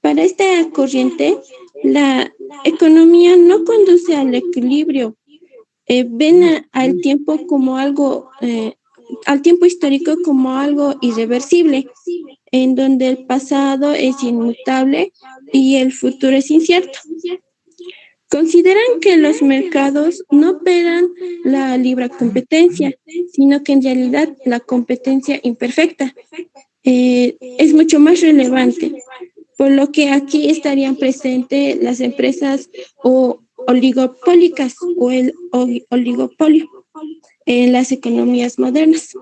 Para esta corriente, la economía no conduce al equilibrio. Ven al tiempo como algo, al tiempo histórico como algo irreversible, en donde el pasado es inmutable y el futuro es incierto. Consideran que los mercados no operan la libre competencia, sino que en realidad la competencia imperfecta es mucho más relevante, por lo que aquí estarían presentes las empresas oligopólicas o el oligopolio en las economías modernas.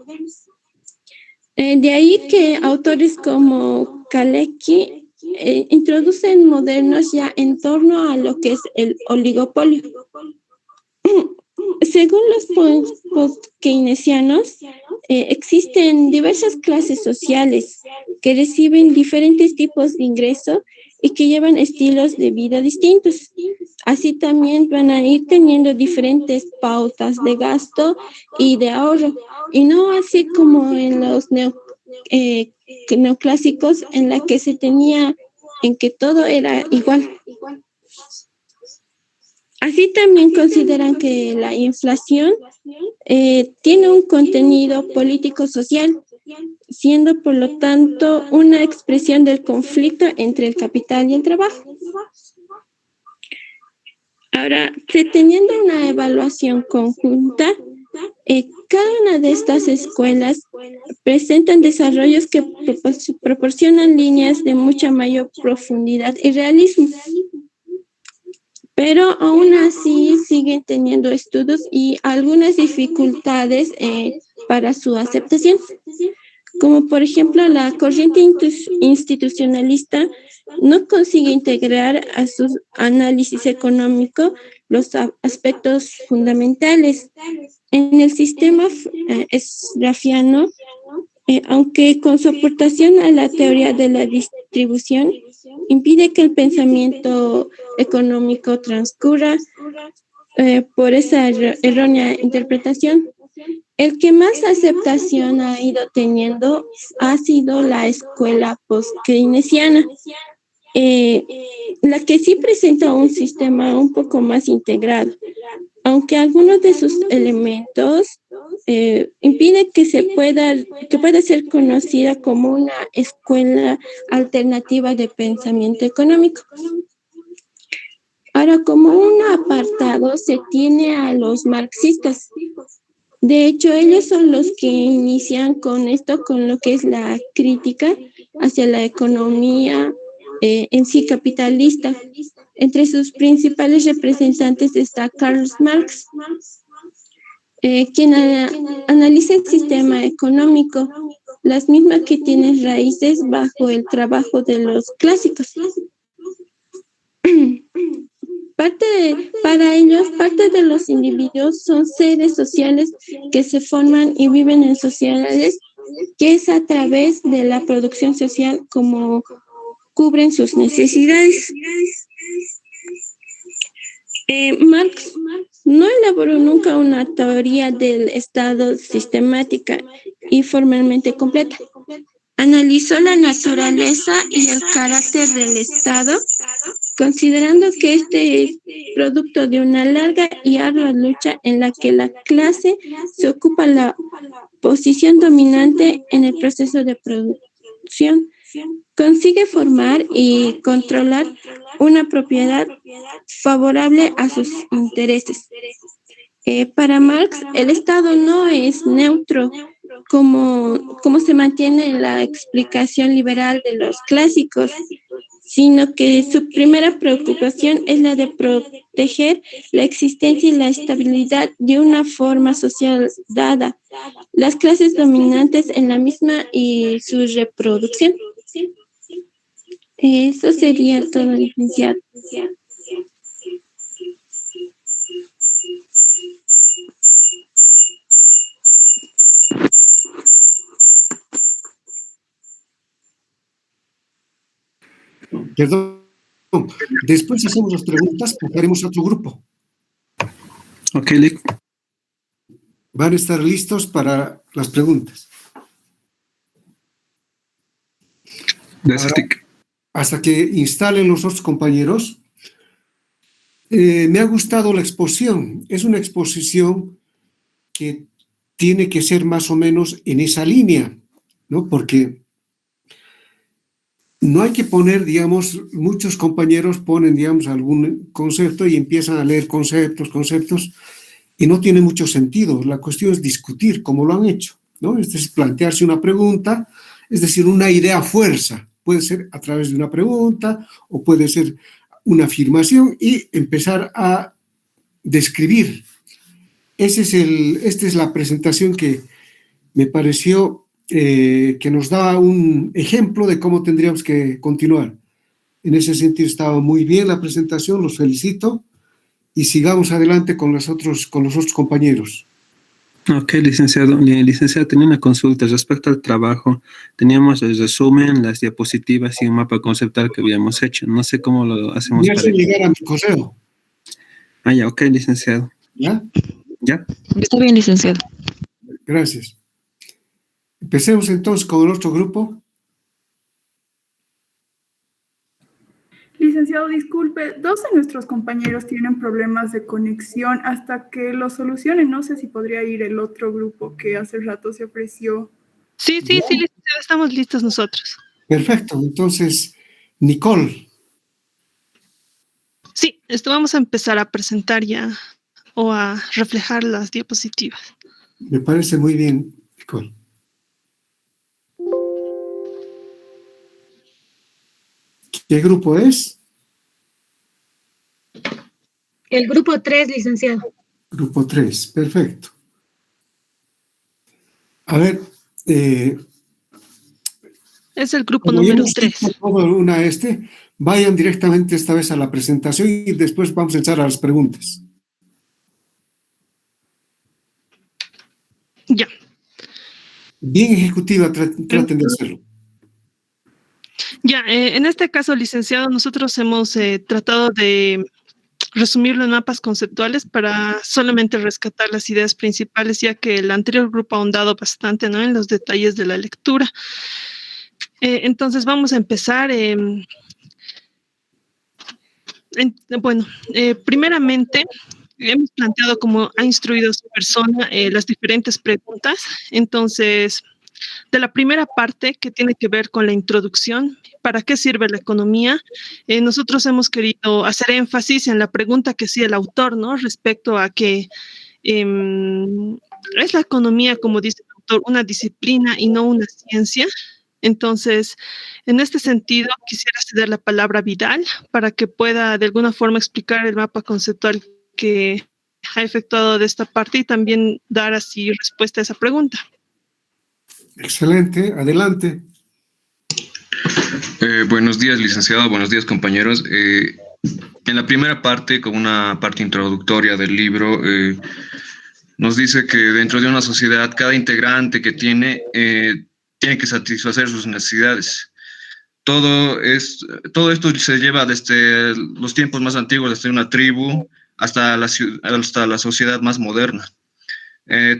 De ahí que autores como Kalecki introducen modernos ya en torno a lo que es el oligopolio. Según los post-keynesianos, existen diversas clases sociales que reciben diferentes tipos de ingresos y que llevan estilos de vida distintos. Así también van a ir teniendo diferentes pautas de gasto y de ahorro, y no así como en los neoclásicos en la que se tenía en que todo era igual. Así también consideran que la inflación tiene un contenido político-social, siendo por lo tanto una expresión del conflicto entre el capital y el trabajo. Ahora, teniendo una evaluación conjunta, cada una de estas escuelas presentan desarrollos que proporcionan líneas de mucha mayor profundidad y realismo. Pero aún así siguen teniendo estudios y algunas dificultades para su aceptación, como por ejemplo la corriente institucionalista no consigue integrar a su análisis económico los aspectos fundamentales. En el sistema Schrafiano, aunque con su aportación a la teoría de la distribución, impide que el pensamiento económico transcurra por esa errónea interpretación. El que más aceptación ha ido teniendo ha sido la escuela post-keynesiana, la que sí presenta un sistema un poco más integrado, aunque algunos de sus elementos impide que pueda ser conocida como una escuela alternativa de pensamiento económico. Ahora, como un apartado se tiene a los marxistas. De hecho, ellos son los que inician con lo que es la crítica hacia la economía en sí capitalista. Entre sus principales representantes está Karl Marx, quien analiza el sistema económico, las mismas que tienen raíces bajo el trabajo de los clásicos. Para ellos, parte de los individuos son seres sociales que se forman y viven en sociedades, que es a través de la producción social como cubren sus necesidades. Marx no elaboró nunca una teoría del Estado sistemática y formalmente completa. Analizó la naturaleza y el carácter del Estado, considerando que este es producto de una larga y ardua lucha en la que la clase se ocupa la posición dominante en el proceso de producción, consigue formar y controlar una propiedad favorable a sus intereses. Para Marx, el Estado no es neutro, como se mantiene en la explicación liberal de los clásicos, sino que su primera preocupación es la de proteger la existencia y la estabilidad de una forma social dada, las clases dominantes en la misma y su reproducción. Eso sería todo, licenciado. Perdón. Después hacemos las preguntas, pasaremos a otro grupo. Ok, Lick. Van a estar listos para las preguntas. Gracias, Lick. Hasta que instalen los otros compañeros, me ha gustado la exposición. Es una exposición que tiene que ser más o menos en esa línea, ¿no? Porque no hay que poner, digamos, muchos compañeros ponen, digamos, algún concepto y empiezan a leer conceptos, y no tiene mucho sentido. La cuestión es discutir, como lo han hecho, ¿no? Es decir, plantearse una pregunta, es decir, una idea fuerza. Puede ser a través de una pregunta o puede ser una afirmación y empezar a describir. Esta es la presentación que me pareció que nos da un ejemplo de cómo tendríamos que continuar. En ese sentido estaba muy bien la presentación, los felicito y sigamos adelante con los otros compañeros. Ok, licenciado. Licenciado, tenía una consulta respecto al trabajo. Teníamos el resumen, las diapositivas y un mapa conceptual que habíamos hecho. No sé cómo lo hacemos. Me hace llegar a mi correo. Ah, ya, ok, licenciado. ¿Ya? ¿Ya? Está bien, licenciado. Gracias. Empecemos entonces con el otro grupo. Licenciado, disculpe, 2 de nuestros compañeros tienen problemas de conexión. Hasta que lo solucionen, no sé si podría ir el otro grupo que hace rato se ofreció. Sí, licenciado, estamos listos nosotros. Perfecto, entonces, Nicole. Sí, esto vamos a empezar a presentar ya o a reflejar las diapositivas. Me parece muy bien, Nicole. ¿Qué grupo es? El grupo 3, licenciado. Grupo 3, perfecto. A ver, es el grupo número 3. Vayan directamente esta vez a la presentación y después vamos a entrar a las preguntas. Ya. Bien ejecutiva, traten de hacerlo. Ya, en este caso, licenciado, nosotros hemos tratado de resumirlo en mapas conceptuales para solamente rescatar las ideas principales, ya que el anterior grupo ha ahondado bastante, ¿no?, en los detalles de la lectura. Entonces vamos a empezar. Primeramente, hemos planteado cómo ha instruido su persona las diferentes preguntas. Entonces, de la primera parte, que tiene que ver con la introducción, ¿para qué sirve la economía? Nosotros hemos querido hacer énfasis en la pregunta que hacía el autor, ¿no?, respecto a que es la economía, como dice el autor, una disciplina y no una ciencia. Entonces, en este sentido, quisiera ceder la palabra a Vidal para que pueda de alguna forma explicar el mapa conceptual que ha efectuado de esta parte y también dar así respuesta a esa pregunta. Excelente, adelante. Buenos días, licenciado, buenos días, compañeros. En la primera parte, como una parte introductoria del libro, nos dice que dentro de una sociedad, cada integrante que tiene que satisfacer sus necesidades. Todo esto se lleva desde los tiempos más antiguos, desde una tribu hasta la sociedad más moderna.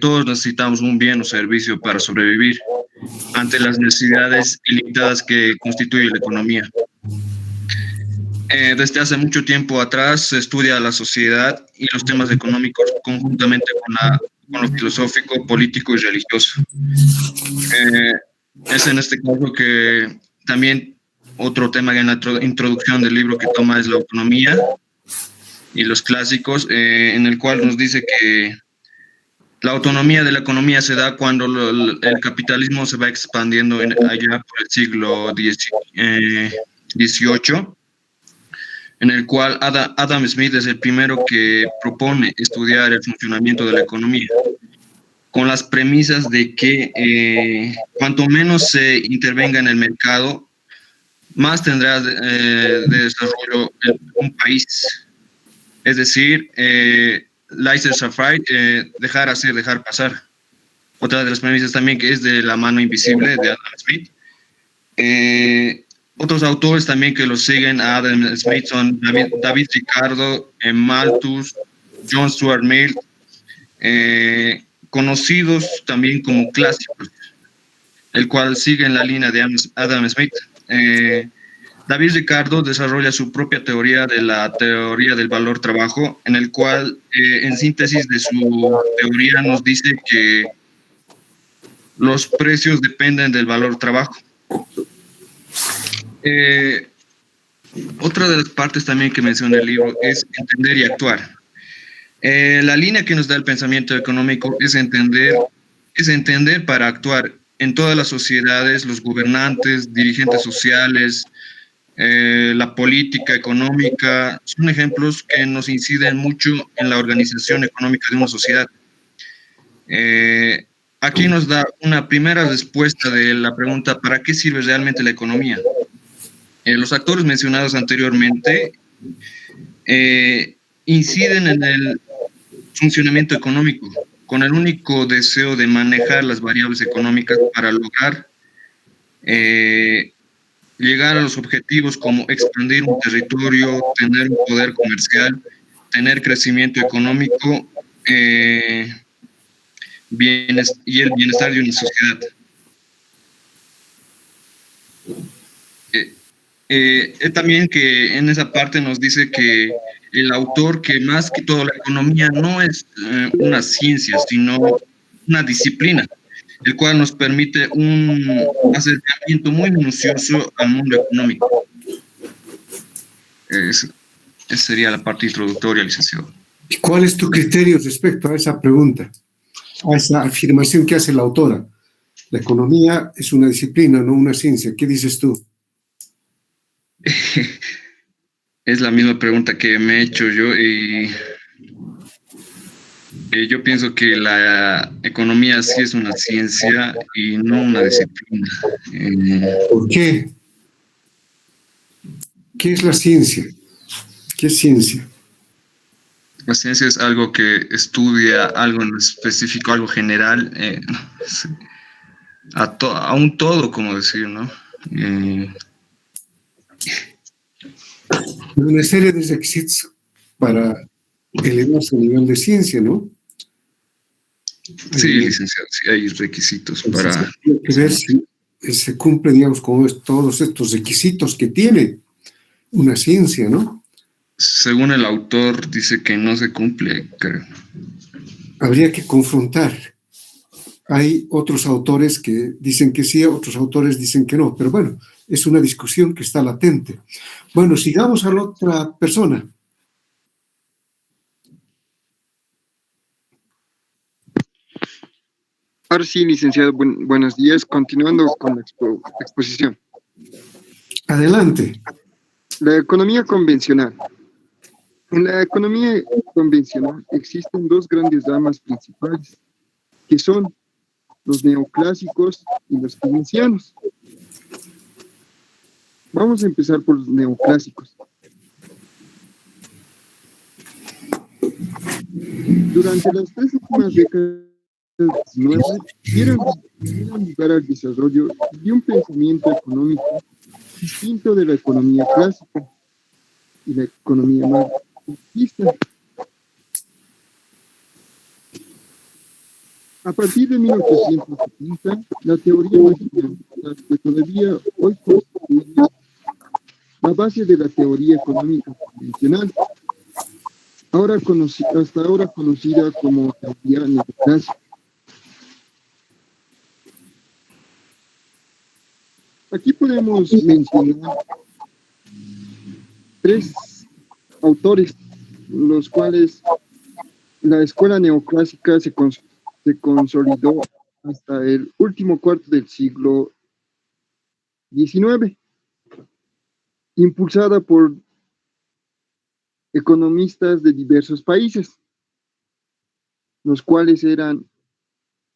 Todos necesitamos un bien o servicio para sobrevivir ante las necesidades ilimitadas que constituye la economía. Desde hace mucho tiempo atrás se estudia la sociedad y los temas económicos conjuntamente con lo filosófico, político y religioso. Es en este caso que también otro tema en la introducción del libro que toma es la autonomía y los clásicos, en el cual nos dice que la autonomía de la economía se da cuando el capitalismo se va expandiendo allá por el siglo XVIII, en el cual Adam Smith es el primero que propone estudiar el funcionamiento de la economía, con las premisas de que cuanto menos se intervenga en el mercado, más tendrá de desarrollo un país. Es decir, laissez-faire, dejar hacer, dejar pasar. Otra de las premisas también que es de la mano invisible de Adam Smith. Otros autores también que lo siguen a Adam Smith son David Ricardo, Malthus, John Stuart Mill, conocidos también como clásicos, el cual sigue en la línea de Adam Smith. David Ricardo desarrolla su propia teoría de la teoría del valor trabajo, en el cual, en síntesis de su teoría, nos dice que los precios dependen del valor trabajo. Otra de las partes también que menciona el libro es entender y actuar. La línea que nos da el pensamiento económico es entender para actuar. En todas las sociedades, los gobernantes, dirigentes sociales, la política económica, son ejemplos que nos inciden mucho en la organización económica de una sociedad. Aquí nos da una primera respuesta de la pregunta: ¿para qué sirve realmente la economía? Los actores mencionados anteriormente inciden en el funcionamiento económico, con el único deseo de manejar las variables económicas para lograr llegar a los objetivos como expandir un territorio, tener un poder comercial, tener crecimiento económico y el bienestar de una sociedad. También que en esa parte nos dice que el autor, que más que todo la economía no es una ciencia, sino una disciplina, el cual nos permite un acercamiento muy minucioso al mundo económico. Esa sería la parte introductoria, licenciado. ¿Y cuál es tu criterio respecto a esa pregunta, a esa afirmación que hace la autora? La economía es una disciplina, no una ciencia. ¿Qué dices tú? Es la misma pregunta que me he hecho yo, y yo pienso que la economía sí es una ciencia y no una disciplina. ¿Por qué? ¿Qué es la ciencia? ¿Qué es ciencia? La ciencia es algo que estudia algo en específico, algo general, a un todo, como decir, ¿no? Una serie de requisitos para elevarse a nivel de ciencia, ¿no? Sí, licenciado, sí hay requisitos para... Hay que ver si se cumple, digamos, con todos estos requisitos que tiene una ciencia, ¿no? Según el autor, dice que no se cumple, creo. Habría que confrontar. Hay otros autores que dicen que sí, otros autores dicen que no, pero bueno, es una discusión que está latente. Bueno, sigamos a la otra persona. Ahora sí, licenciado, buenos días. Continuando con la exposición. Adelante. La economía convencional. En la economía convencional existen dos grandes ramas principales, que son los neoclásicos y los keynesianos. Vamos a empezar por los neoclásicos. Durante las 3 últimas décadas dieron lugar al desarrollo de un pensamiento económico distinto de la economía clásica y la economía marxista. A partir de 1870, la teoría marxista, que todavía hoy constituye la base de la teoría económica convencional, hasta ahora conocida como teoría neoclásica. Aquí podemos mencionar 3 autores, los cuales la escuela neoclásica se consolidó hasta el último cuarto del siglo XIX, impulsada por economistas de diversos países, los cuales eran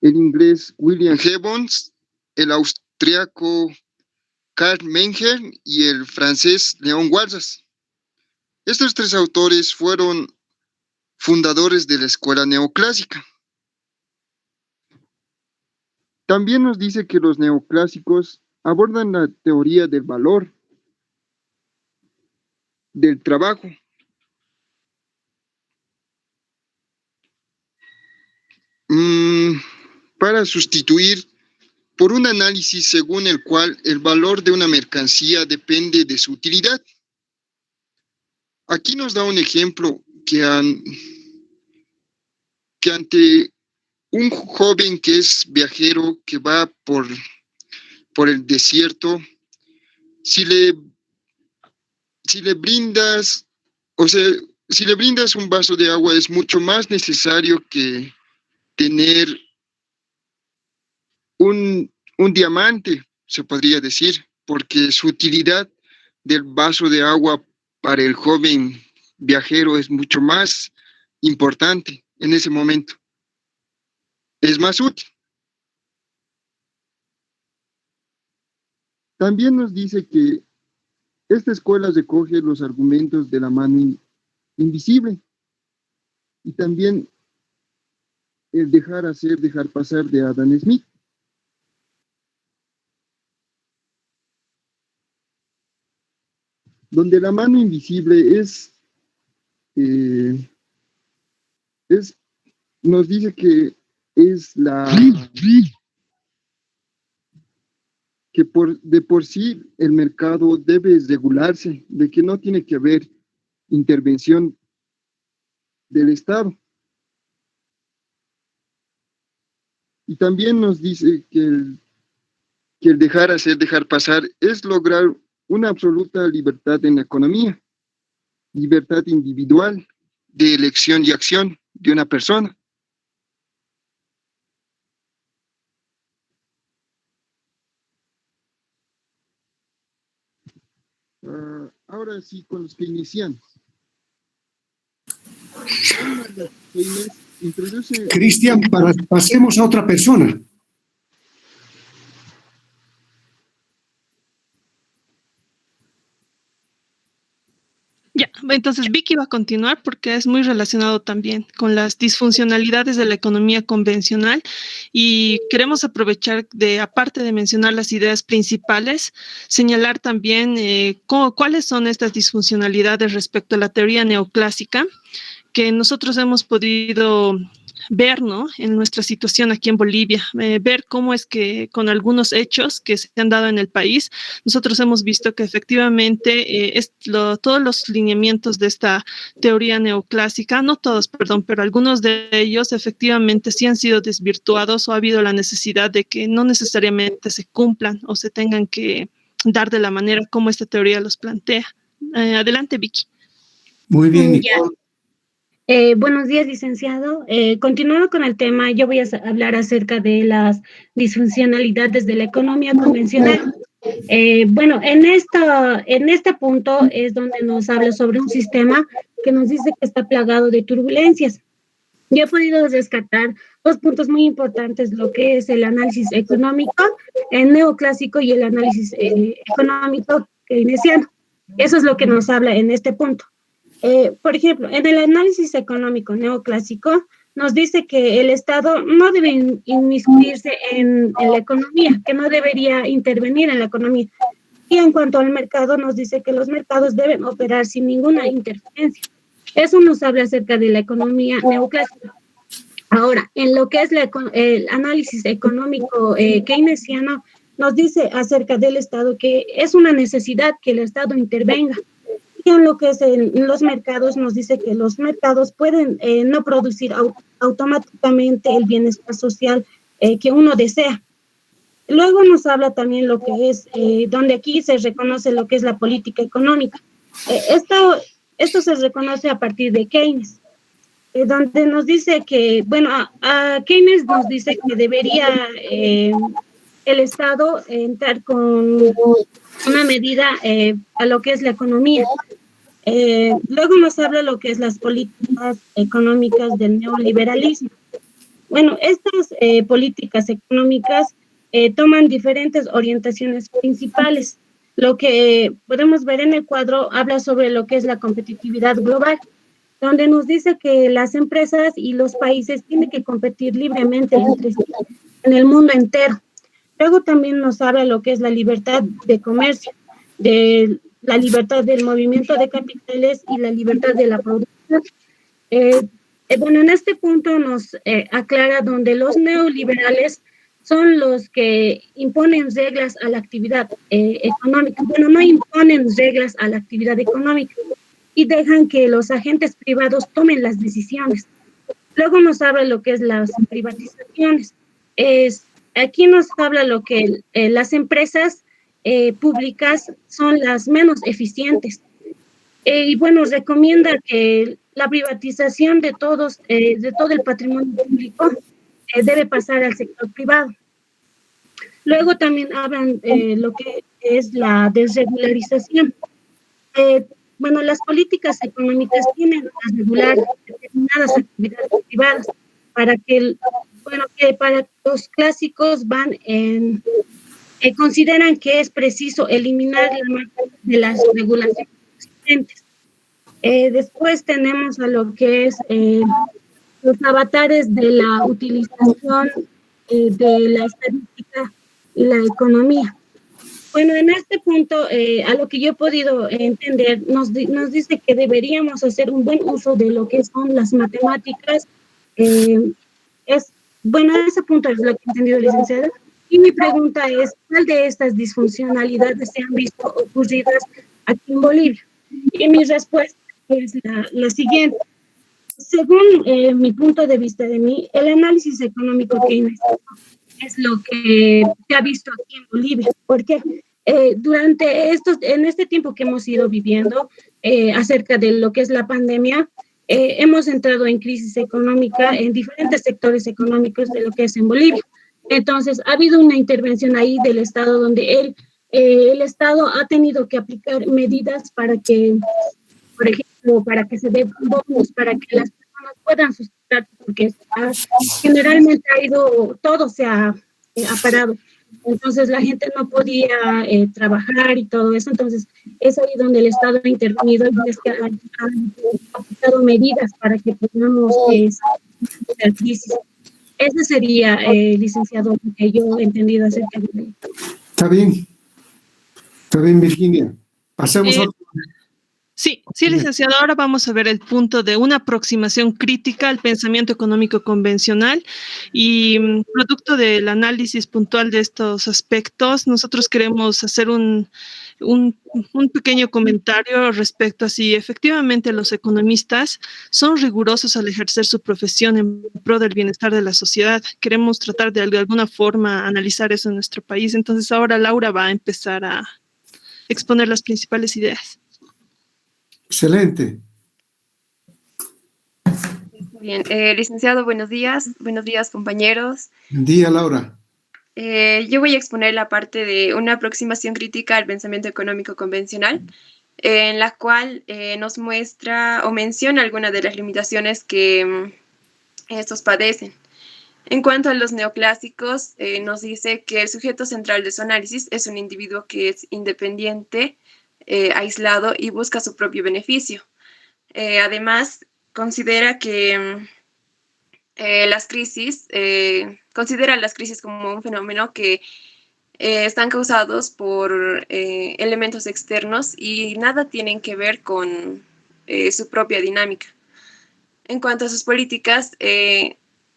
el inglés William Gibbons, el austriaco Karl Menger y el francés Léon Walras. Estos 3 autores fueron fundadores de la escuela neoclásica. También nos dice que los neoclásicos abordan la teoría del valor, del trabajo, para sustituir por un análisis según el cual el valor de una mercancía depende de su utilidad. Aquí nos da un ejemplo que ante un joven que es viajero, que va por el desierto, si le brindas, o sea, si le brindas un vaso de agua, es mucho más necesario que tener un diamante, se podría decir, porque su utilidad del vaso de agua para el joven viajero es mucho más importante en ese momento. Es más útil. También nos dice que esta escuela recoge los argumentos de la mano invisible y también el dejar hacer, dejar pasar de Adam Smith. Donde la mano invisible nos dice que es que de por sí el mercado debe regularse, de que no tiene que haber intervención del Estado. Y también nos dice que el dejar hacer, dejar pasar, es lograr una absoluta libertad en la economía, libertad individual de elección y acción de una persona. Ahora sí, con los keynesianos. Cristian, pasemos a otra persona. Ya, entonces Vicky va a continuar porque es muy relacionado también con las disfuncionalidades de la economía convencional y queremos aprovechar aparte de mencionar las ideas principales, señalar también cuáles son estas disfuncionalidades respecto a la teoría neoclásica que nosotros hemos podido ver, ¿no?, en nuestra situación aquí en Bolivia, ver cómo es que con algunos hechos que se han dado en el país, nosotros hemos visto que efectivamente todos los lineamientos de esta teoría neoclásica, no todos, perdón, pero algunos de ellos efectivamente sí han sido desvirtuados o ha habido la necesidad de que no necesariamente se cumplan o se tengan que dar de la manera como esta teoría los plantea. Adelante, Vicky. Muy bien, buenos días, licenciado. Continuando con el tema, yo voy a hablar acerca de las disfuncionalidades de la economía convencional. Bueno, en este punto es donde nos habla sobre un sistema que nos dice que está plagado de turbulencias. Yo he podido rescatar dos puntos muy importantes, lo que es el análisis económico neoclásico y el análisis económico keynesiano. Eso es lo que nos habla en este punto. Por ejemplo, en el análisis económico neoclásico nos dice que el Estado no debe inmiscuirse en la economía, que no debería intervenir en la economía. Y en cuanto al mercado, nos dice que los mercados deben operar sin ninguna interferencia. Eso nos habla acerca de la economía neoclásica. Ahora, en lo que es el análisis económico keynesiano, nos dice acerca del Estado que es una necesidad que el Estado intervenga. Y en lo que es en los mercados, nos dice que los mercados pueden no producir automáticamente el bienestar social que uno desea. Luego nos habla también lo que es, donde aquí se reconoce lo que es la política económica. Esto se reconoce a partir de Keynes, donde nos dice que, bueno, Keynes nos dice que debería el Estado entrar con una medida a lo que es la economía. Luego nos habla lo que es las políticas económicas del neoliberalismo. Bueno, estas políticas económicas toman diferentes orientaciones principales. Lo que podemos ver en el cuadro habla sobre lo que es la competitividad global, donde nos dice que las empresas y los países tienen que competir libremente entre sí en el mundo entero. Luego también nos habla lo que es la libertad de comercio, de la libertad del movimiento de capitales y la libertad de la producción. Bueno, en este punto nos aclara donde los neoliberales son los que imponen reglas a la actividad económica. Bueno, no imponen reglas a la actividad económica y dejan que los agentes privados tomen las decisiones. Luego nos habla lo que es las privatizaciones. Aquí nos habla lo que las empresas públicas son las menos eficientes. Y bueno, recomienda que la privatización de todo el patrimonio público debe pasar al sector privado. Luego también hablan lo que es la desregularización. Bueno, las políticas económicas tienen que regular determinadas actividades privadas para que para los clásicos consideran que es preciso eliminar la mayoría de las regulaciones existentes. Después tenemos a lo que es los avatares de la utilización de la estadística y la economía. Bueno, en este punto, a lo que yo he podido entender, nos dice que deberíamos hacer un buen uso de lo que son las matemáticas. Bueno, ese punto es lo que he entendido, licenciada. Y mi pregunta es, ¿cuál de estas disfuncionalidades se han visto ocurridas aquí en Bolivia? Y mi respuesta es la siguiente. Según mi punto de vista el análisis económico keynesiano es lo que se ha visto aquí en Bolivia, porque en este tiempo que hemos ido viviendo acerca de lo que es la pandemia, hemos entrado en crisis económica en diferentes sectores económicos de lo que es en Bolivia. Entonces, ha habido una intervención ahí del Estado donde el Estado ha tenido que aplicar medidas para que, por ejemplo, para que se dé bonos, para que las personas puedan sustentar, porque generalmente todo se ha parado. Entonces la gente no podía trabajar y todo eso. Entonces es ahí donde el Estado ha intervenido y es que ha aplicado medidas para que podamos la crisis. Ese sería, licenciado, lo que yo he entendido acerca de... Está bien, Virginia. Pasemos a otro. Sí, licenciado. Ahora vamos a ver el punto de una aproximación crítica al pensamiento económico convencional y producto del análisis puntual de estos aspectos, nosotros queremos hacer un pequeño comentario respecto a si efectivamente los economistas son rigurosos al ejercer su profesión en pro del bienestar de la sociedad. Queremos tratar de alguna forma analizar eso en nuestro país. Entonces ahora Laura va a empezar a exponer las principales ideas. Excelente. Bien, licenciado, buenos días compañeros. Buen día, Laura. Yo voy a exponer la parte de una aproximación crítica al pensamiento económico convencional, en la cual nos muestra o menciona algunas de las limitaciones que estos padecen. En cuanto a los neoclásicos, nos dice que el sujeto central de su análisis es un individuo que es independiente, aislado y busca su propio beneficio. Además, considera que considera las crisis como un fenómeno que están causados por elementos externos y nada tienen que ver con su propia dinámica. En cuanto a sus políticas,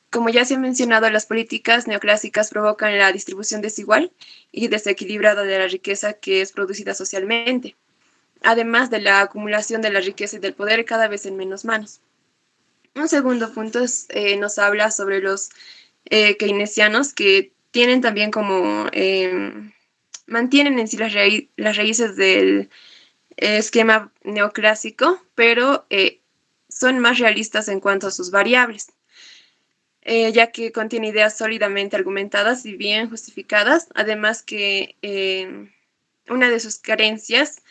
como ya se ha mencionado, las políticas neoclásicas provocan la distribución desigual y desequilibrada de la riqueza que es producida socialmente, además de la acumulación de la riqueza y del poder cada vez en menos manos. Un segundo punto nos habla sobre los keynesianos, que tienen también como mantienen en sí las raíces del esquema neoclásico, pero son más realistas en cuanto a sus variables, ya que contiene ideas sólidamente argumentadas y bien justificadas, además que una de sus carencias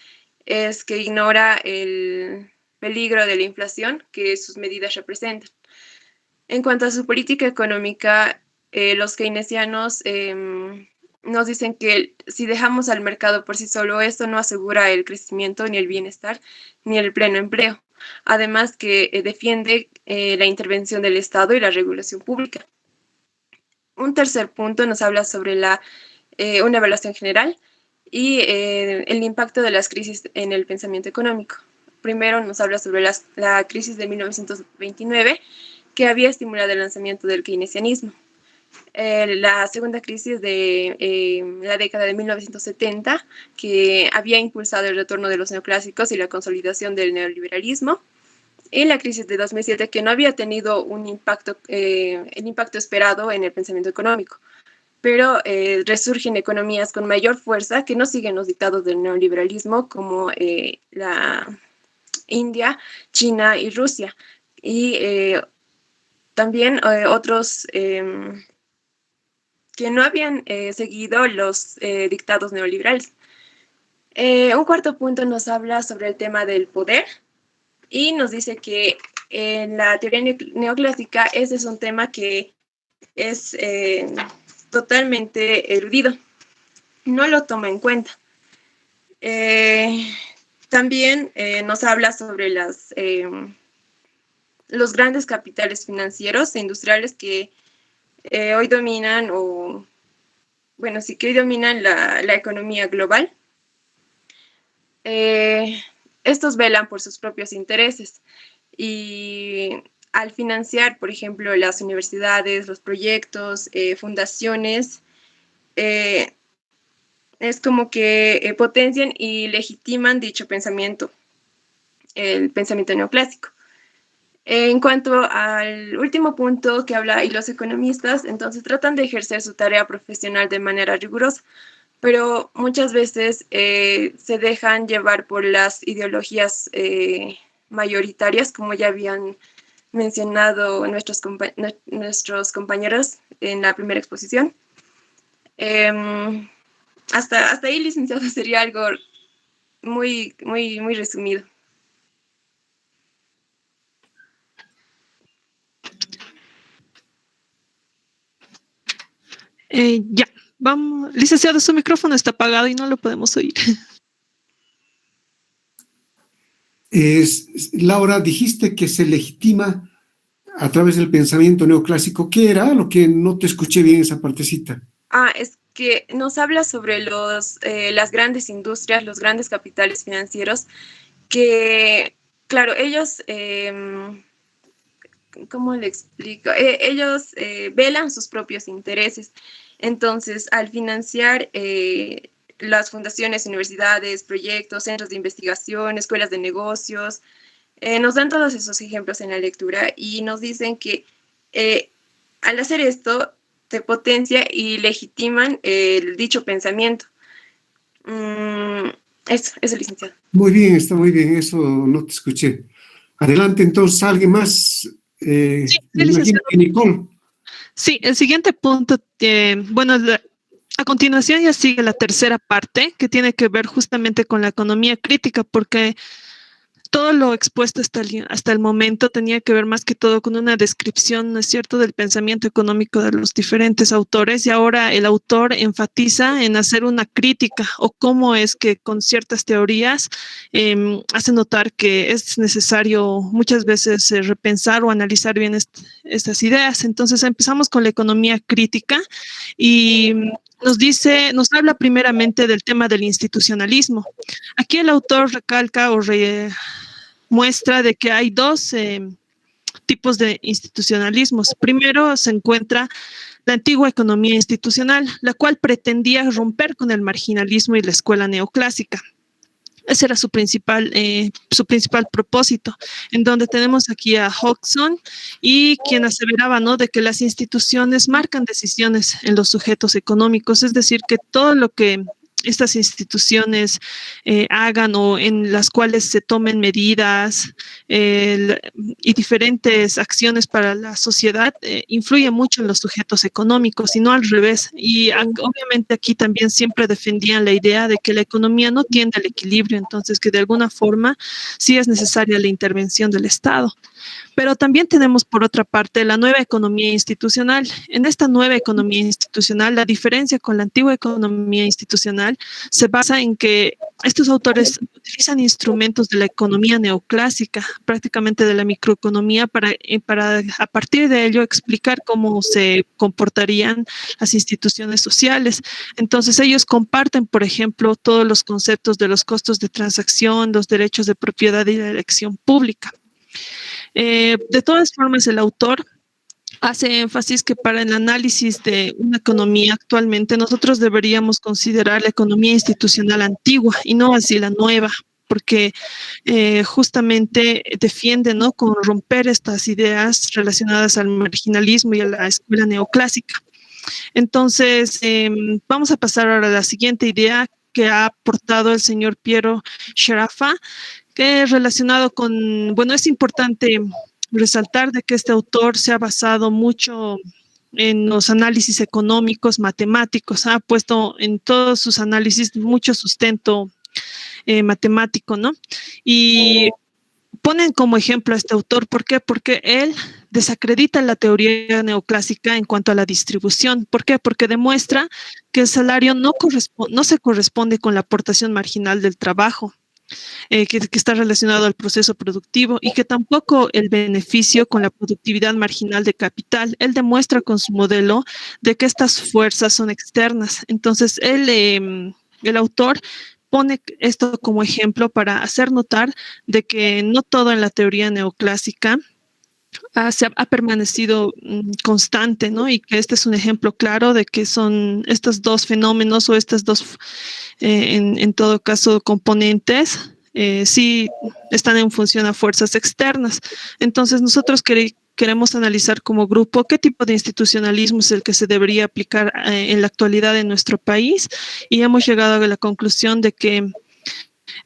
es que ignora el peligro de la inflación que sus medidas representan. En cuanto a su política económica, los keynesianos nos dicen que si dejamos al mercado por sí solo, esto no asegura el crecimiento, ni el bienestar, ni el pleno empleo. Además que defiende la intervención del Estado y la regulación pública. Un tercer punto nos habla sobre una evaluación general y el impacto de las crisis en el pensamiento económico. Primero nos habla sobre la crisis de 1929, que había estimulado el lanzamiento del keynesianismo. La segunda crisis de la década de 1970, que había impulsado el retorno de los neoclásicos y la consolidación del neoliberalismo. Y la crisis de 2007, que no había tenido el impacto esperado en el pensamiento económico. pero resurgen economías con mayor fuerza que no siguen los dictados del neoliberalismo, como la India, China y Rusia. Y también otros que no habían seguido los dictados neoliberales. Un cuarto punto nos habla sobre el tema del poder y nos dice que en la teoría neoclásica ese es un tema que es totalmente eludido, no lo toma en cuenta. También nos habla sobre los grandes capitales financieros e industriales que hoy dominan, que hoy dominan la economía global. Estos velan por sus propios intereses y al financiar, por ejemplo, las universidades, los proyectos, fundaciones, es como que potencian y legitiman dicho pensamiento, el pensamiento neoclásico. En cuanto al último punto que habla, y los economistas, entonces tratan de ejercer su tarea profesional de manera rigurosa, pero muchas veces se dejan llevar por las ideologías mayoritarias, como ya habían mencionado nuestros compañeros en la primera exposición. Hasta ahí, licenciado, sería algo muy, muy, muy resumido. Ya, vamos. Licenciado, su micrófono está apagado y no lo podemos oír. Laura, dijiste que se legitima a través del pensamiento neoclásico. ¿Qué era? Lo que no te escuché bien esa partecita. Es que nos habla sobre las grandes industrias, los grandes capitales financieros, que, claro, ellos, ¿cómo le explico? Ellos velan sus propios intereses. Entonces, al financiar las fundaciones, universidades, proyectos, centros de investigación, escuelas de negocios, nos dan todos esos ejemplos en la lectura y nos dicen que al hacer esto te potencia y legitiman el dicho pensamiento. Eso, licenciado. Muy bien, está muy bien, eso no te escuché. Adelante, entonces, ¿alguien más? Sí, licenciado. Nicole. Sí, el siguiente punto, a continuación ya sigue la tercera parte, que tiene que ver justamente con la economía crítica, porque todo lo expuesto hasta el momento tenía que ver más que todo con una descripción, ¿no es cierto?, del pensamiento económico de los diferentes autores, y ahora el autor enfatiza en hacer una crítica o cómo es que con ciertas teorías hace notar que es necesario muchas veces repensar o analizar bien estas ideas. Entonces empezamos con la economía crítica y nos habla primeramente del tema del institucionalismo. Aquí el autor recalca o muestra de que hay dos tipos de institucionalismos. Primero se encuentra la antigua economía institucional, la cual pretendía romper con el marginalismo y la escuela neoclásica. Ese era su principal propósito, en donde tenemos aquí a Hodgson y quien aseveraba, ¿no?, de que las instituciones marcan decisiones en los sujetos económicos, es decir, que todo lo que estas instituciones hagan o en las cuales se tomen medidas y diferentes acciones para la sociedad influye mucho en los sujetos económicos y no al revés. Y obviamente aquí también siempre defendían la idea de que la economía no tiende al equilibrio, entonces que de alguna forma sí es necesaria la intervención del Estado. Pero también tenemos, por otra parte, la nueva economía institucional. En esta nueva economía institucional, la diferencia con la antigua economía institucional se basa en que estos autores utilizan instrumentos de la economía neoclásica, prácticamente de la microeconomía, para a partir de ello explicar cómo se comportarían las instituciones sociales. Entonces, ellos comparten, por ejemplo, todos los conceptos de los costos de transacción, los derechos de propiedad y la elección pública. De todas formas, el autor hace énfasis que para el análisis de una economía actualmente nosotros deberíamos considerar la economía institucional antigua y no así la nueva, porque justamente defiende, ¿no?, con romper estas ideas relacionadas al marginalismo y a la escuela neoclásica. Entonces, vamos a pasar ahora a la siguiente idea que ha aportado el señor Piero Sciaraffa, que es relacionado con, bueno, es importante resaltar de que este autor se ha basado mucho en los análisis económicos, matemáticos, ha puesto en todos sus análisis mucho sustento matemático, ¿no? Y ponen como ejemplo a este autor, ¿por qué? Porque él desacredita la teoría neoclásica en cuanto a la distribución. ¿Por qué? Porque demuestra que el salario no se corresponde con la aportación marginal del trabajo, que está relacionado al proceso productivo, y que tampoco el beneficio con la productividad marginal de capital. Él demuestra con su modelo de que estas fuerzas son externas. Entonces, el autor pone esto como ejemplo para hacer notar de que no todo en la teoría neoclásica ha permanecido constante, ¿no? Y que este es un ejemplo claro de que son estos dos fenómenos o estas dos, en todo caso, componentes, sí están en función a fuerzas externas. Entonces, nosotros queremos analizar como grupo qué tipo de institucionalismo es el que se debería aplicar en la actualidad en nuestro país, y hemos llegado a la conclusión de que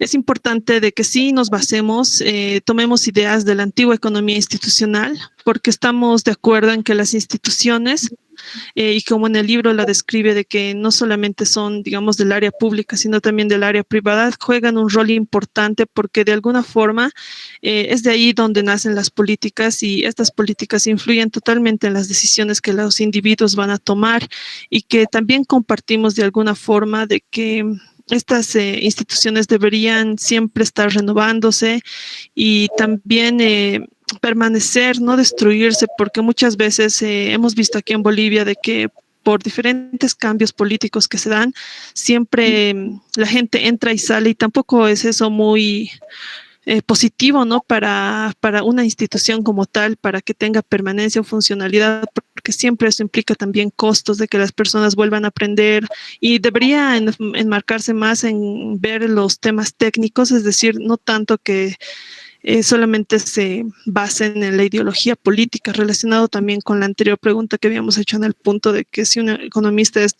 es importante de que sí nos basemos, tomemos ideas de la antigua economía institucional, porque estamos de acuerdo en que las instituciones, y como en el libro la describe, de que no solamente son, digamos, del área pública, sino también del área privada, juegan un rol importante porque de alguna forma es de ahí donde nacen las políticas, y estas políticas influyen totalmente en las decisiones que los individuos van a tomar, y que también compartimos de alguna forma de que estas instituciones deberían siempre estar renovándose y también permanecer, no destruirse, porque muchas veces hemos visto aquí en Bolivia de que por diferentes cambios políticos que se dan, siempre la gente entra y sale, y tampoco es eso muy positivo, ¿no? Para una institución como tal, para que tenga permanencia o funcionalidad, porque siempre eso implica también costos de que las personas vuelvan a aprender, y debería enmarcarse más en ver los temas técnicos, es decir, no tanto que solamente se basen en la ideología política, relacionado también con la anterior pregunta que habíamos hecho en el punto de que si un economista es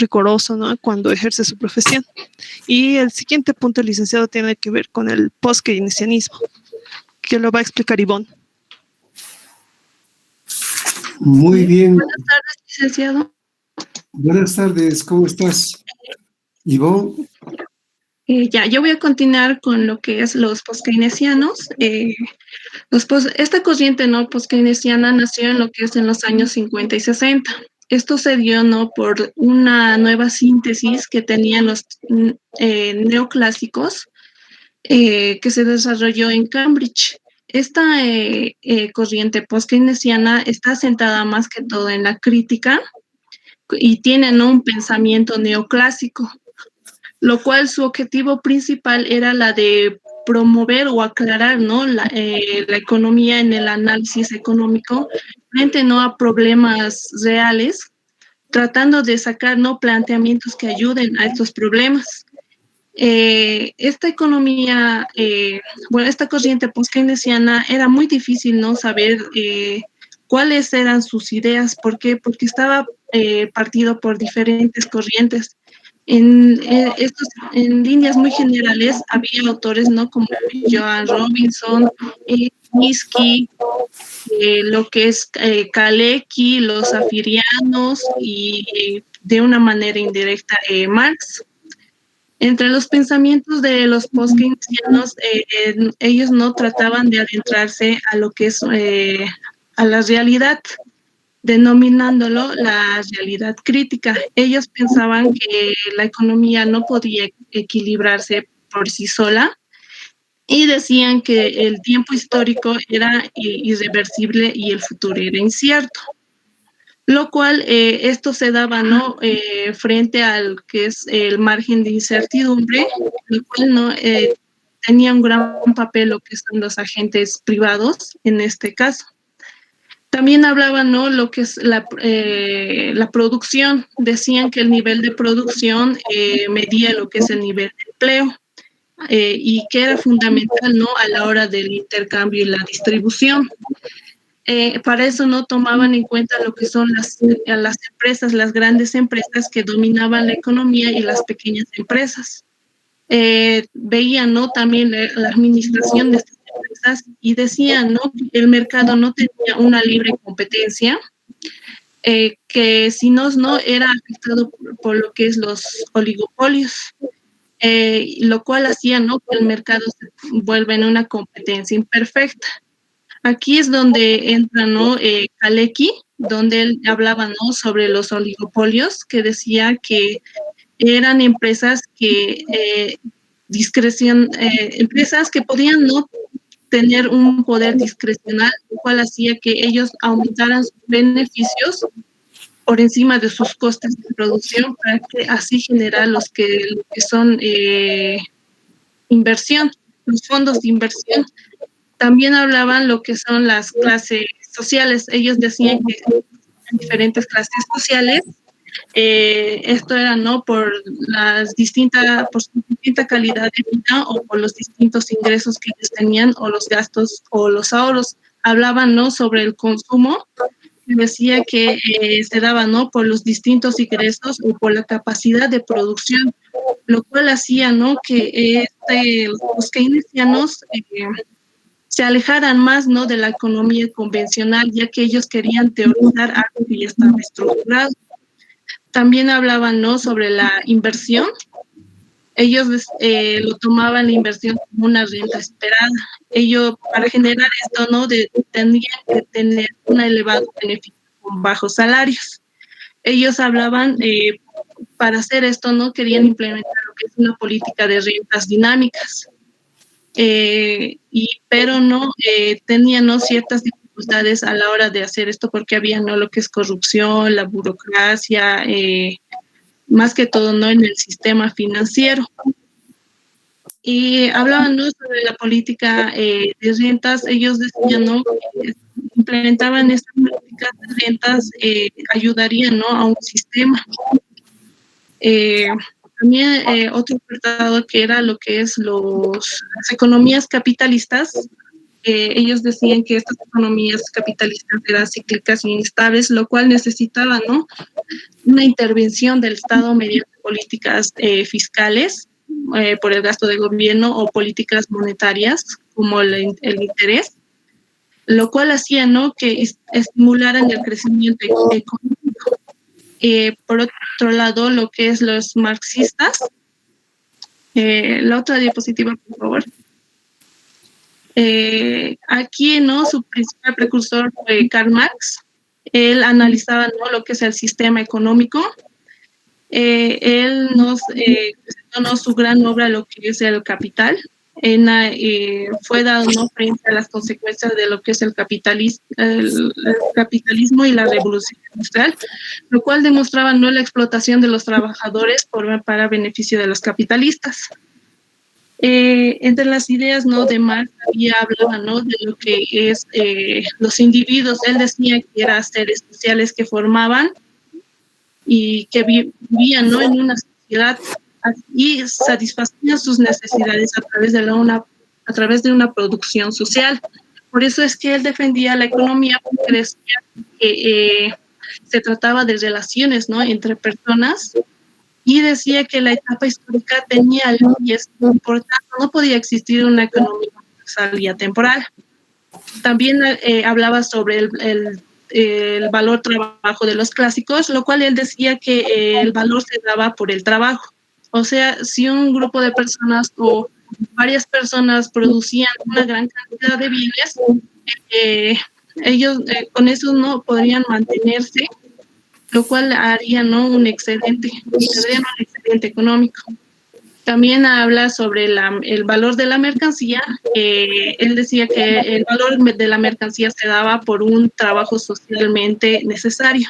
riguroso, ¿no?, cuando ejerce su profesión. Y el siguiente punto, licenciado, tiene que ver con el post-keynesianismo, que lo va a explicar Ivonne. Muy bien. Buenas tardes, licenciado. Buenas tardes, ¿cómo estás, Ivonne? Yo voy a continuar con lo que es los post-keynesianos. Esta corriente, ¿no?, post-keynesiana nació en lo que es en los años 50 y 60. Esto se dio, ¿no?, por una nueva síntesis que tenían los neoclásicos que se desarrolló en Cambridge. Esta corriente post-keynesiana está sentada más que todo en la crítica y tiene, ¿no?, un pensamiento neoclásico, lo cual su objetivo principal era la de promover o aclarar, ¿no?, la economía en el análisis económico frente, ¿no?, a problemas reales, tratando de sacar, ¿no?, planteamientos que ayuden a estos problemas. Esta economía, esta corriente post-keynesiana era muy difícil, ¿no?, saber cuáles eran sus ideas. ¿Por qué? Porque estaba partido por diferentes corrientes. En líneas muy generales había autores, ¿no?, como Joan Robinson, Minsky, lo que es Kalecki, los zafirianos y de una manera indirecta Marx. Entre los pensamientos de los post-keynesianos, ellos no trataban de adentrarse a lo que es a la realidad, denominándolo la realidad crítica. Ellos pensaban que la economía no podía equilibrarse por sí sola y decían que el tiempo histórico era irreversible y el futuro era incierto. Lo cual esto se daba, ¿no?, frente al que es el margen de incertidumbre, lo cual no tenía un gran papel lo que son los agentes privados en este caso. También hablaban, ¿no?, lo que es la producción. Decían que el nivel de producción medía lo que es el nivel de empleo y que era fundamental, ¿no?, a la hora del intercambio y la distribución. para eso no tomaban en cuenta lo que son las empresas, las grandes empresas que dominaban la economía y las pequeñas empresas. Veían, ¿no?, también la administración de estas empresas y decían, ¿no?, que el mercado no tenía una libre competencia, que si no era afectado por lo que es los oligopolios, lo cual hacía, ¿no?, que el mercado se vuelva en una competencia imperfecta. Aquí es donde entra, ¿no?, Kalecki, donde él hablaba, ¿no?, sobre los oligopolios, que decía que eran empresas que empresas que podían no tener un poder discrecional, lo cual hacía que ellos aumentaran sus beneficios por encima de sus costes de producción para que así generar lo que son inversión, los fondos de inversión. También hablaban lo que son las clases sociales. Ellos decían que hay diferentes clases sociales. Esto era, ¿no?, por su distinta calidad de vida o por los distintos ingresos que ellos tenían o los gastos o los ahorros. Hablaban, ¿no?, sobre el consumo. Decía que se daba, ¿no?, por los distintos ingresos o por la capacidad de producción, lo cual hacía, ¿no?, que los keynesianos se alejaran más, ¿no?, de la economía convencional, ya que ellos querían teorizar algo que ya estaba estructurado. También hablaban, ¿no?, sobre la inversión. Ellos lo tomaban la inversión como una renta esperada. Ellos, para generar esto, ¿no?, tendrían que tener un elevado beneficio con bajos salarios. Ellos hablaban, para hacer esto, ¿no?, querían implementar lo que es una política de rentas dinámicas. Pero no tenían, ¿no?, ciertas dificultades a la hora de hacer esto porque había, ¿no?, lo que es corrupción, la burocracia, más que todo, ¿no?, en el sistema financiero. Y hablaban, ¿no?, sobre la política de rentas. Ellos decían, ¿no?, que implementaban estas políticas de rentas, ayudarían, ¿no?, a un sistema. También otro apartado que era lo que es las economías capitalistas. Ellos decían que estas economías capitalistas eran cíclicas e inestables, lo cual necesitaba, ¿no?, una intervención del Estado mediante políticas fiscales por el gasto de gobierno o políticas monetarias como el interés, lo cual hacía, ¿no?, que estimularan el crecimiento económico. Por otro lado, lo que es los marxistas. La otra diapositiva, por favor. Aquí, ¿no?, su principal precursor fue Karl Marx. Él analizaba, ¿no?, lo que es el sistema económico. Él nos presentó, ¿no?, su gran obra, lo que es el Capital. Fue dado, ¿no?, frente a las consecuencias de lo que es el capitalismo y la revolución industrial, lo cual demostraba, ¿no?, la explotación de los trabajadores para beneficio de los capitalistas. Entre las ideas, ¿no?, de Marx hablaba, ¿no?, de lo que es los individuos. Él decía que eran seres sociales que formaban y que vivían, ¿no?, en una sociedad y satisfacían sus necesidades a través de una producción social. Por eso es que él defendía la economía, porque decía que se trataba de relaciones, ¿no?, entre personas, y decía que la etapa histórica tenía leyes, por tanto no podía existir una economía universal y atemporal. También hablaba sobre el valor trabajo de los clásicos, lo cual él decía que el valor se daba por el trabajo. O sea, si un grupo de personas o varias personas producían una gran cantidad de bienes, ellos con eso no podrían mantenerse, lo cual haría, ¿no?, un excedente económico. También habla sobre el valor de la mercancía. Él decía que el valor de la mercancía se daba por un trabajo socialmente necesario.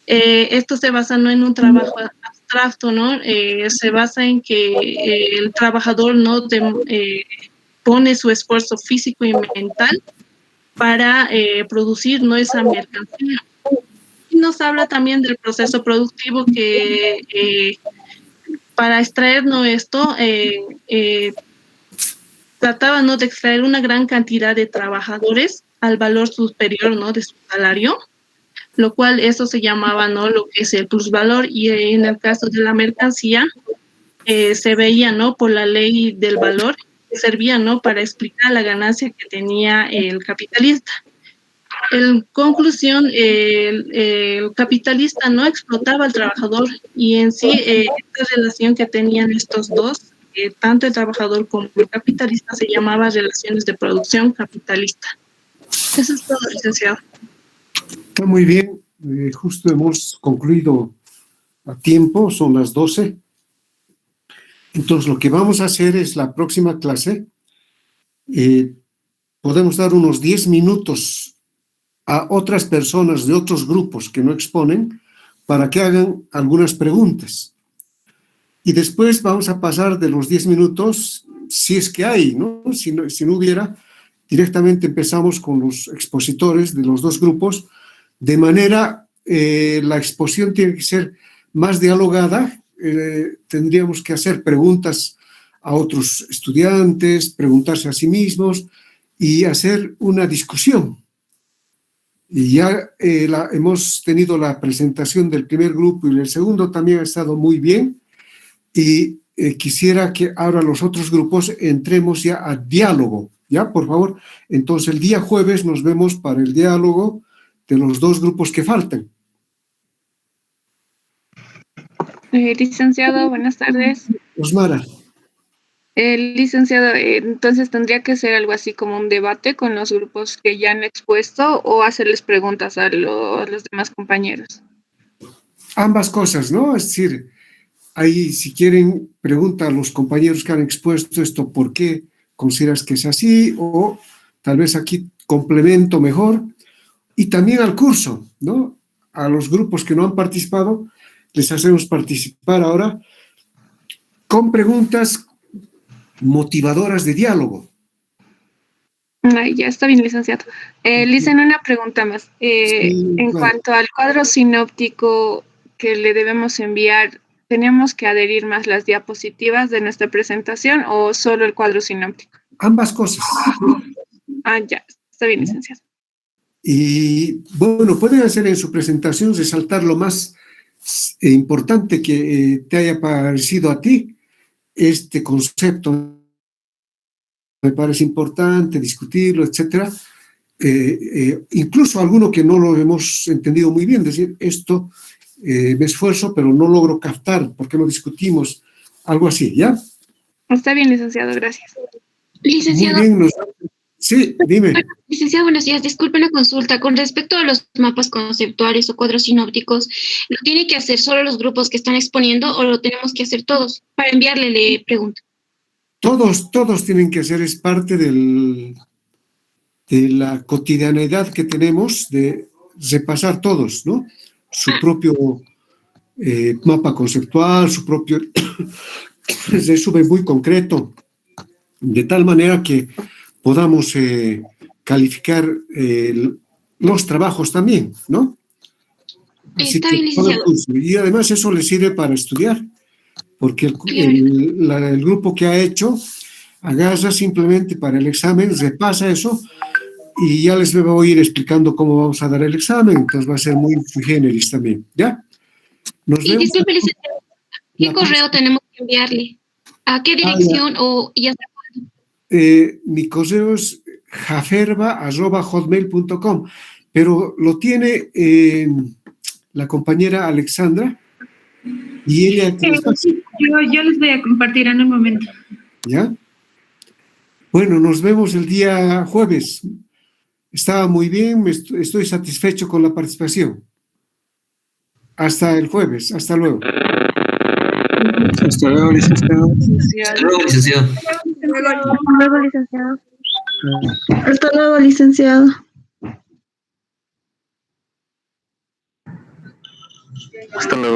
Esto se basa, no en un trabajo abstracto, ¿no? Se basa en que el trabajador, ¿no?, pone su esfuerzo físico y mental para producir, ¿no?, esa mercancía. Y nos habla también del proceso productivo que para extraer, ¿no?, esto trataba, ¿no?, de extraer una gran cantidad de trabajadores al valor superior, ¿no?, de su salario, lo cual eso se llamaba, ¿no?, lo que es el plusvalor, y en el caso de la mercancía se veía, ¿no?, por la ley del valor, que servía, ¿no?, para explicar la ganancia que tenía el capitalista. En conclusión, el capitalista no explotaba al trabajador, y en sí esta relación que tenían estos dos, tanto el trabajador como el capitalista, se llamaba relaciones de producción capitalista. Eso es todo, licenciado. Está muy bien, justo hemos concluido a tiempo, son las 12. Entonces lo que vamos a hacer es la próxima clase, podemos dar unos 10 minutos a otras personas de otros grupos que no exponen para que hagan algunas preguntas. Y después vamos a pasar de los 10 minutos, si es que hay, ¿no? Si no hubiera, directamente empezamos con los expositores de los dos grupos, de manera, la exposición tiene que ser más dialogada, tendríamos que hacer preguntas a otros estudiantes, preguntarse a sí mismos y hacer una discusión. Y ya hemos tenido la presentación del primer grupo y el segundo también ha estado muy bien, y quisiera que ahora los otros grupos entremos ya a diálogo, ¿ya? Por favor, entonces el día jueves nos vemos para el diálogo de los dos grupos que faltan. Licenciado, buenas tardes. Osmara. Licenciado, entonces tendría que ser algo así como un debate con los grupos que ya han expuesto, o hacerles preguntas a los demás compañeros. Ambas cosas, ¿no? Es decir, ahí si quieren pregunta a los compañeros que han expuesto esto, ¿por qué consideras que es así? O tal vez aquí complemento mejor. Y también al curso, ¿no? A los grupos que no han participado, les hacemos participar ahora con preguntas motivadoras de diálogo. Ya está bien, licenciado. Licen, una pregunta más. En cuanto al cuadro sinóptico que le debemos enviar, ¿tenemos que adherir más las diapositivas de nuestra presentación o solo el cuadro sinóptico? Ambas cosas. Ya, está bien, licenciado. Y bueno, pueden hacer en su presentación resaltar lo más importante que te haya parecido a ti. Este concepto me parece importante discutirlo, etcétera. Incluso alguno que no lo hemos entendido muy bien, decir, esto me esfuerzo, pero no logro captar, ¿por qué no discutimos? Algo así, ¿ya? Está bien, licenciado, gracias. Licenciado. Muy bien, sí, dime. Licenciado, buenos días. Disculpe una consulta. Con respecto a los mapas conceptuales o cuadros sinópticos, ¿lo tienen que hacer solo los grupos que están exponiendo o lo tenemos que hacer todos? Para enviarle, le pregunto. Todos tienen que hacer, es parte de la cotidianidad que tenemos de repasar todos, ¿no? Su propio mapa conceptual, su propio resumen muy concreto, de tal manera que podamos calificar los trabajos también, ¿no? Así Está que bien, licenciado. y además eso le sirve para estudiar, porque el grupo que ha hecho agarra simplemente para el examen, repasa eso y ya les voy a ir explicando cómo vamos a dar el examen, entonces va a ser muy sui generis también, ¿ya? Nos Y vemos. disculpe, licenciado, ¿qué correo tenemos que enviarle? ¿A qué dirección o ya está? Mi correo es jaferba@hotmail.com, pero lo tiene la compañera Alexandra y ella... Yo les voy a compartir en un momento. ¿Ya? Bueno, nos vemos el día jueves. Estaba muy bien, estoy satisfecho con la participación. Hasta el jueves, hasta luego. Hasta luego, licenciado. Hasta luego, licenciado. Hasta luego, licenciado. Hasta luego, licenciado. Hasta luego.